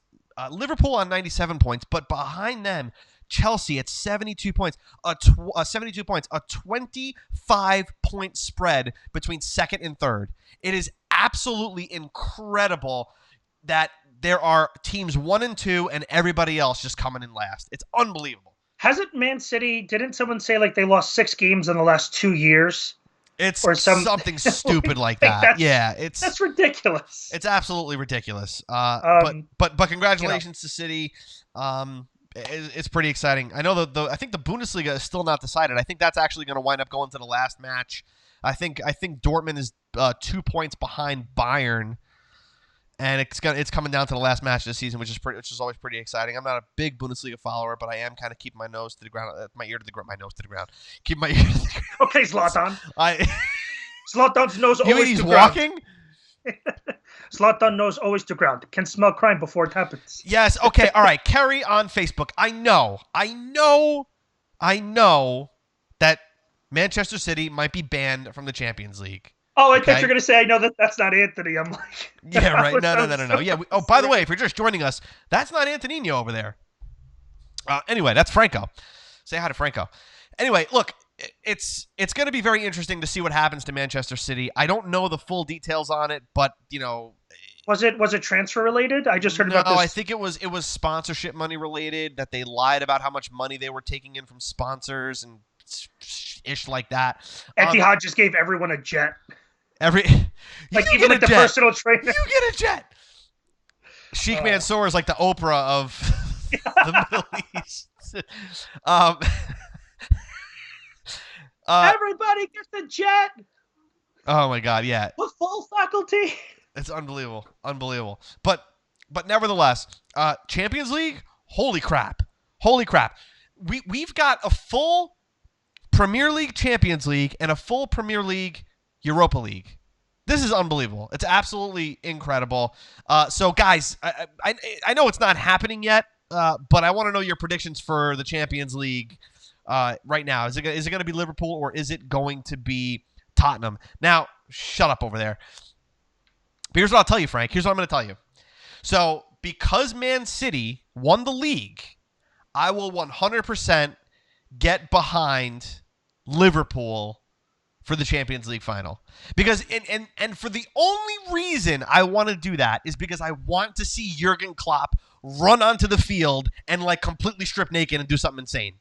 [SPEAKER 1] Liverpool on 97 points, but behind them, Chelsea at 72 points, a 25-point spread between second and third. It is absolutely incredible that there are teams 1 and 2 and everybody else just coming in last. It's unbelievable.
[SPEAKER 2] Hasn't Man City? Didn't someone say like they lost 6 games in the last 2 years?
[SPEAKER 1] It's
[SPEAKER 2] Or
[SPEAKER 1] something stupid like that. Yeah,
[SPEAKER 2] that's ridiculous.
[SPEAKER 1] It's absolutely ridiculous.
[SPEAKER 2] Um,
[SPEAKER 1] But congratulations to City. It's pretty exciting. I know I think the Bundesliga is still not decided. I think that's actually going to wind up going to the last match. I think Dortmund is 2 points behind Bayern, and it's coming down to the last match this season, which is always pretty exciting. I'm not a big Bundesliga follower, but I am kind of keeping my nose to the ground, my nose to the ground. Keep my ear to the ground.
[SPEAKER 2] Okay, Zlatan. Zlatan's nose
[SPEAKER 1] you
[SPEAKER 2] always
[SPEAKER 1] mean he's
[SPEAKER 2] to ground.
[SPEAKER 1] walking?
[SPEAKER 2] Zlatan knows always to ground. Can smell crime before it happens.
[SPEAKER 1] Yes. Okay. All right. Kerry on Facebook. I know that Manchester City might be banned from the Champions League.
[SPEAKER 2] Oh, I thought you were going to say, I know that's not Anthony. I'm like...
[SPEAKER 1] Yeah, right. No. Yeah. By the way, if you're just joining us, that's not Antoninho over there. Anyway, that's Franco. Say hi to Franco. Anyway, look, it's going to be very interesting to see what happens to Manchester City. I don't know the full details on it, but,
[SPEAKER 2] Was it transfer related? I just heard about this.
[SPEAKER 1] No, I think it was sponsorship money related, that they lied about how much money they were taking in from sponsors and ish like that.
[SPEAKER 2] Etihad just gave everyone a jet.
[SPEAKER 1] Even
[SPEAKER 2] like the personal trainer.
[SPEAKER 1] You get a jet. Sheikh Mansour is like the Oprah of the Middle East.
[SPEAKER 2] Everybody gets a jet.
[SPEAKER 1] Oh my God, yeah.
[SPEAKER 2] With full faculty.
[SPEAKER 1] It's unbelievable. But nevertheless, Champions League, holy crap. We've got a full Premier League Champions League and a full Premier League Europa League. This is unbelievable. It's absolutely incredible. So guys, I know it's not happening yet, but I want to know your predictions for the Champions League right now. Is it going to be Liverpool or is it going to be Tottenham? Now, shut up over there. But here's what I'll tell you, Frank. Here's what I'm going to tell you. So, because Man City won the league, I will 100% get behind Liverpool for the Champions League final. Because, and for the only reason I want to do that is because I want to see Jurgen Klopp run onto the field and, completely strip naked and do something insane.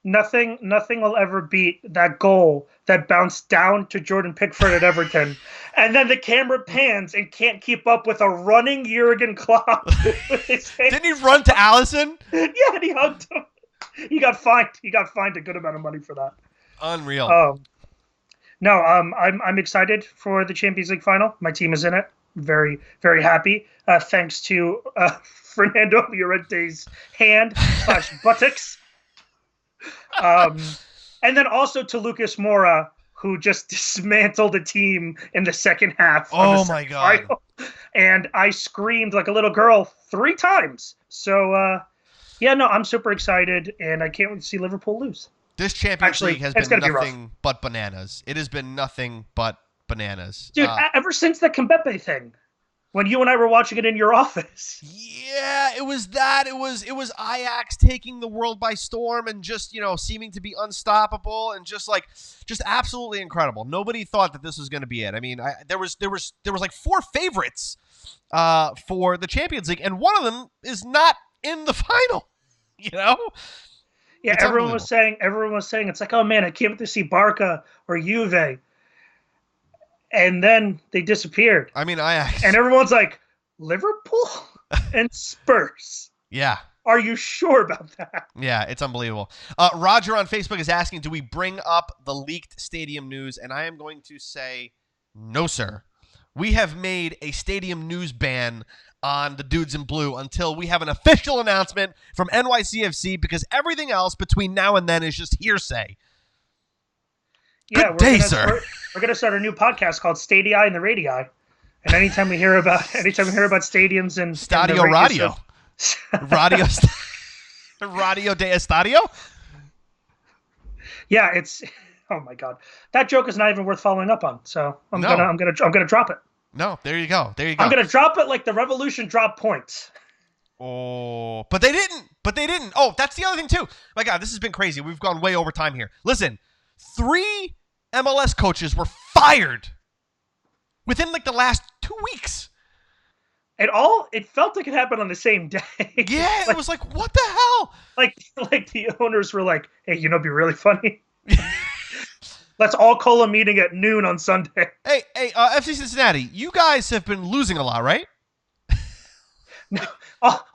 [SPEAKER 2] Nothing will ever beat that goal that bounced down to Jordan Pickford at Everton. And then the camera pans and can't keep up with a running Jurgen Klopp.
[SPEAKER 1] Didn't he run to Alisson?
[SPEAKER 2] Yeah, and he hugged him. He got fined. He got fined a good amount of money for that.
[SPEAKER 1] Unreal.
[SPEAKER 2] I'm excited for the Champions League final. My team is in it. Very, very happy. Thanks to Fernando Llorente's hand/buttocks. And then also to Lucas Moura, who just dismantled the team in the second half.
[SPEAKER 1] Oh my God.
[SPEAKER 2] And I screamed like a little girl 3 times. So, I'm super excited, and I can't wait to see Liverpool lose.
[SPEAKER 1] This Champions League has been nothing but bananas. It has been nothing but bananas.
[SPEAKER 2] Dude, ever since the Kimpembe thing, when you and I were watching it in your office.
[SPEAKER 1] Yeah, it was that. It was Ajax taking the world by storm and just, seeming to be unstoppable and just absolutely incredible. Nobody thought that this was going to be it. I mean, there was 4 favorites for the Champions League, and one of them is not in the final.
[SPEAKER 2] Yeah, it's everyone was saying it's like, oh man, I can't wait to see Barca or Juve. And then they disappeared.
[SPEAKER 1] I mean, Ajax.
[SPEAKER 2] And everyone's like, Liverpool and Spurs.
[SPEAKER 1] Yeah.
[SPEAKER 2] Are you sure about that?
[SPEAKER 1] Yeah, it's unbelievable. Roger on Facebook is asking, do we bring up the leaked stadium news? And I am going to say, no, sir. We have made a stadium news ban on the Dudes in Blue until we have an official announcement from NYCFC, because everything else between now and then is just hearsay. Good day, sir.
[SPEAKER 2] We're going to start a new podcast called Stadia and the Radii. And anytime we hear about stadiums and
[SPEAKER 1] Stadio Radio. Radio de Estadio?
[SPEAKER 2] Yeah, it's oh my God. That joke is not even worth following up on. So I'm gonna drop it.
[SPEAKER 1] No, there you go.
[SPEAKER 2] I'm gonna drop it like the Revolution dropped points.
[SPEAKER 1] Oh, but they didn't. Oh, that's the other thing too. My God, this has been crazy. We've gone way over time here. Listen, 3 MLS coaches were fired within the last 2 weeks.
[SPEAKER 2] It felt like it happened on the same day.
[SPEAKER 1] Yeah, it was like, what the hell?
[SPEAKER 2] Like the owners were like, hey, it'd be really funny. Let's all call a meeting at noon on Sunday.
[SPEAKER 1] Hey, FC Cincinnati, you guys have been losing a lot, right?
[SPEAKER 2] No,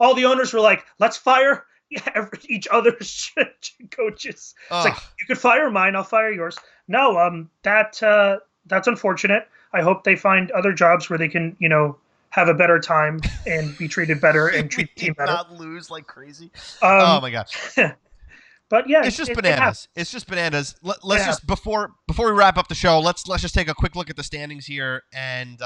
[SPEAKER 2] all the owners were like, let's fire each other's coaches. It's like, you could fire mine, I'll fire yours. No, that's unfortunate. I hope they find other jobs where they can, have a better time and be treated better and treat the team better.
[SPEAKER 1] Not lose like crazy. Oh my gosh.
[SPEAKER 2] But yeah,
[SPEAKER 1] it's just bananas. It's just bananas. Let's just before we wrap up the show, let's just take a quick look at the standings here and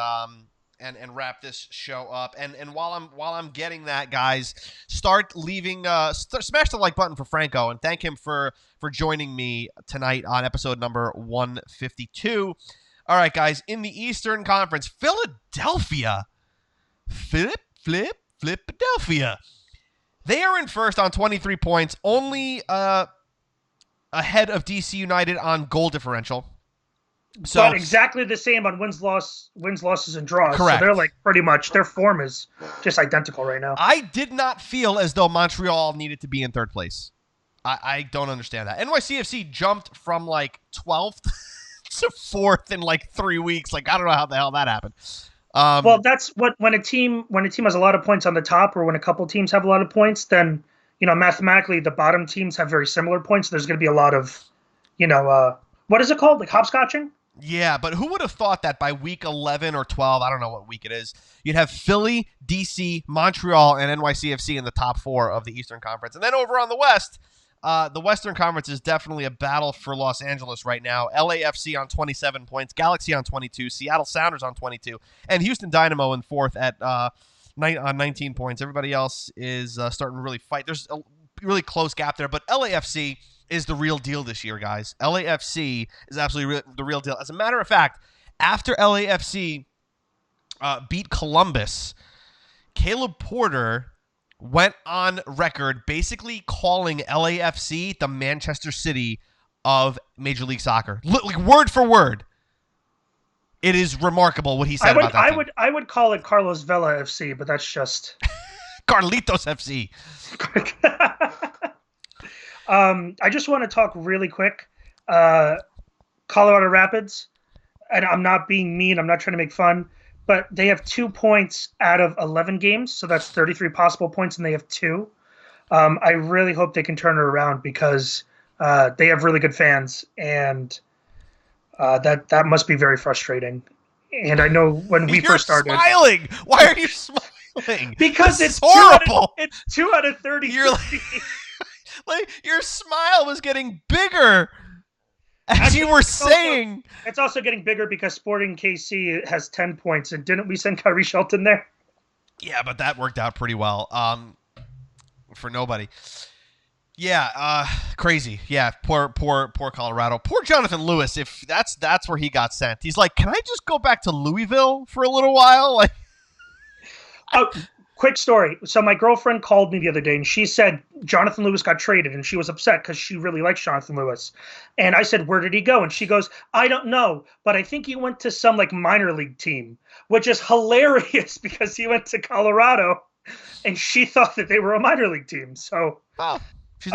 [SPEAKER 1] wrap this show up. And while I'm getting that, guys, start leaving. Smash the like button for Franco and thank him for joining me tonight on episode number 152. All right, guys, in the Eastern Conference, Philadelphia. Philadelphia. They are in first on 23 points, only ahead of DC United on goal differential. So,
[SPEAKER 2] but exactly the same on wins, losses, and draws.
[SPEAKER 1] Correct.
[SPEAKER 2] So they're like pretty much, their form is just identical right now.
[SPEAKER 1] I did not feel as though Montreal needed to be in third place. I don't understand that. NYCFC jumped from like 12th to 4th in like 3 weeks. Like, I don't know how the hell that happened.
[SPEAKER 2] Well, that's when a team has a lot of points on the top, or when a couple teams have a lot of points, then mathematically the bottom teams have very similar points. There's going to be a lot of, what is it called, like hopscotching?
[SPEAKER 1] Yeah, but who would have thought that by week 11 or 12, I don't know what week it is, you'd have Philly, DC, Montreal, and NYCFC in the top 4 of the Eastern Conference, and then over on the West. The Western Conference is definitely a battle for Los Angeles right now. LAFC on 27 points, Galaxy on 22, Seattle Sounders on 22, and Houston Dynamo in 4th at on 19 points. Everybody else is starting to really fight. There's a really close gap there, but LAFC is the real deal this year, guys. LAFC is absolutely the real deal. As a matter of fact, after LAFC beat Columbus, Caleb Porter went on record basically calling LAFC the Manchester City of Major League Soccer. Like word for word. It is remarkable what he said about that team.
[SPEAKER 2] I would call it Carlos Vela FC, but that's just
[SPEAKER 1] Carlitos FC.
[SPEAKER 2] I just want to talk really quick. Colorado Rapids, and I'm not being mean, I'm not trying to make fun, but they have 2 points out of 11 games, so that's 33 possible points, and they have 2. I really hope they can turn it around because they have really good fans, and that must be very frustrating. And I know when we first started,
[SPEAKER 1] you're smiling. Why are you smiling?
[SPEAKER 2] Because it's
[SPEAKER 1] horrible.
[SPEAKER 2] It's 2 out of 30.
[SPEAKER 1] You're like your smile was getting bigger. As you were saying.
[SPEAKER 2] It's also getting bigger because Sporting KC has 10 points. And didn't we send Kyrie Shelton there?
[SPEAKER 1] Yeah, but that worked out pretty well for nobody. Yeah, crazy. Yeah, poor Colorado. Poor Jonathan Lewis, if that's where he got sent. He's like, can I just go back to Louisville for a little while? Like,
[SPEAKER 2] quick story. So my girlfriend called me the other day, and she said Jonathan Lewis got traded, and she was upset because she really likes Jonathan Lewis. And I said, where did he go? And she goes, I don't know, but I think he went to some like minor league team, which is hilarious because he went to Colorado, and she thought that they were a minor league team. So
[SPEAKER 1] I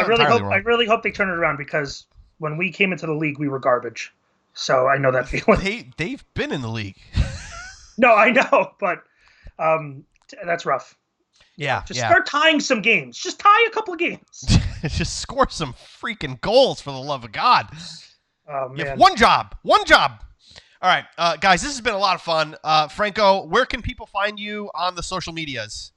[SPEAKER 2] really hope they turn it around because when we came into the league, we were garbage. So I know that feeling.
[SPEAKER 1] They've been in the league.
[SPEAKER 2] No, I know, but that's rough.
[SPEAKER 1] Yeah.
[SPEAKER 2] Start tying some games. Just tie a couple of games.
[SPEAKER 1] Just score some freaking goals for the love of God.
[SPEAKER 2] Oh, man.
[SPEAKER 1] You have one job. All right, guys, this has been a lot of fun. Franco, where can people find you on the social medias?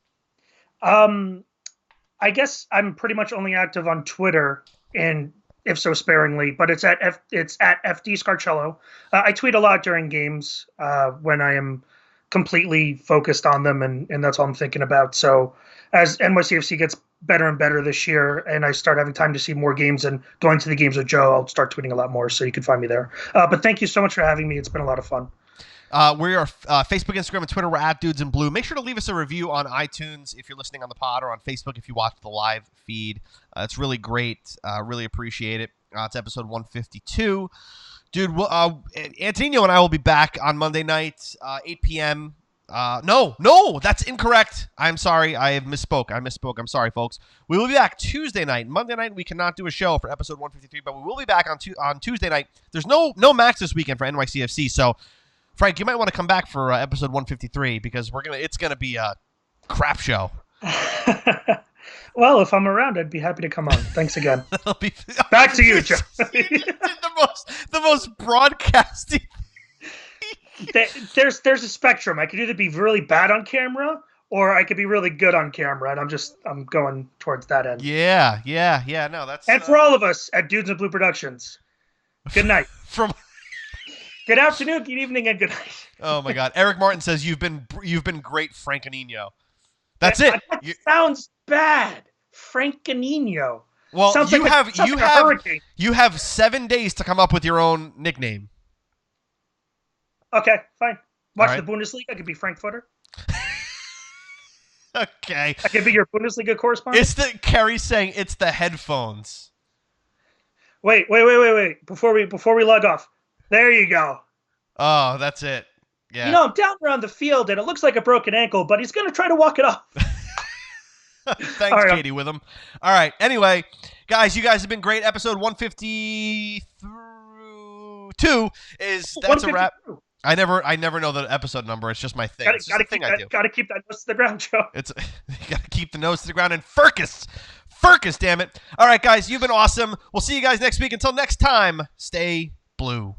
[SPEAKER 2] I guess I'm pretty much only active on Twitter, and if so sparingly, but it's at FD Scarcello. I tweet a lot during games when I am completely focused on them, and that's all I'm thinking about. So as NYCFC gets better and better this year, and I start having time to see more games and going to the games with Joe, I'll start tweeting a lot more, so you can find me there. But thank you so much for having me. It's been a lot of fun.
[SPEAKER 1] We are Facebook, Instagram, and Twitter. We're at Dudes in Blue. Make sure to leave us a review on iTunes if you're listening on the pod, or on Facebook if you watch the live feed. It's really great. Really appreciate it. It's episode 152. Dude, Antoninho and I will be back on Monday night, 8 p.m. No, that's incorrect. I'm sorry. I misspoke. I'm sorry, folks. We will be back Tuesday night. Monday night, we cannot do a show for episode 153, but we will be back on Tuesday night. There's no match this weekend for NYCFC, so Frank, you might want to come back for episode 153 because it's gonna be a crap show.
[SPEAKER 2] Well, if I'm around, I'd be happy to come on. Thanks again. Back to you, Joe.
[SPEAKER 1] the most broadcasting.
[SPEAKER 2] There's a spectrum. I could either be really bad on camera or I could be really good on camera, and I'm going towards that end.
[SPEAKER 1] Yeah. No, that's
[SPEAKER 2] and for all of us at Dudes and Blue Productions, good night. Good afternoon, good evening, and good night.
[SPEAKER 1] Oh my God, Eric Martin says you've been great, Franconino. That's it.
[SPEAKER 2] That sounds bad, Franconino.
[SPEAKER 1] Well,
[SPEAKER 2] sounds
[SPEAKER 1] you have 7 days to come up with your own nickname.
[SPEAKER 2] Okay, fine. Watch the Bundesliga. I could be Frankfurter.
[SPEAKER 1] Okay.
[SPEAKER 2] I could be your Bundesliga correspondent.
[SPEAKER 1] It's Kerry's saying it's the headphones.
[SPEAKER 2] Wait. Before we log off. There you go.
[SPEAKER 1] Oh, that's it. Yeah.
[SPEAKER 2] I'm down around the field and it looks like a broken ankle, but he's going to try to walk it off.
[SPEAKER 1] Thanks, Katie Witham. All right. Anyway, guys, you guys have been great. Episode 152 that's a wrap. I never know the episode number. It's just my thing.
[SPEAKER 2] Gotta keep that nose to the ground, Joe.
[SPEAKER 1] You gotta keep the nose to the ground and Furcus, damn it. All right, guys, you've been awesome. We'll see you guys next week. Until next time, stay blue.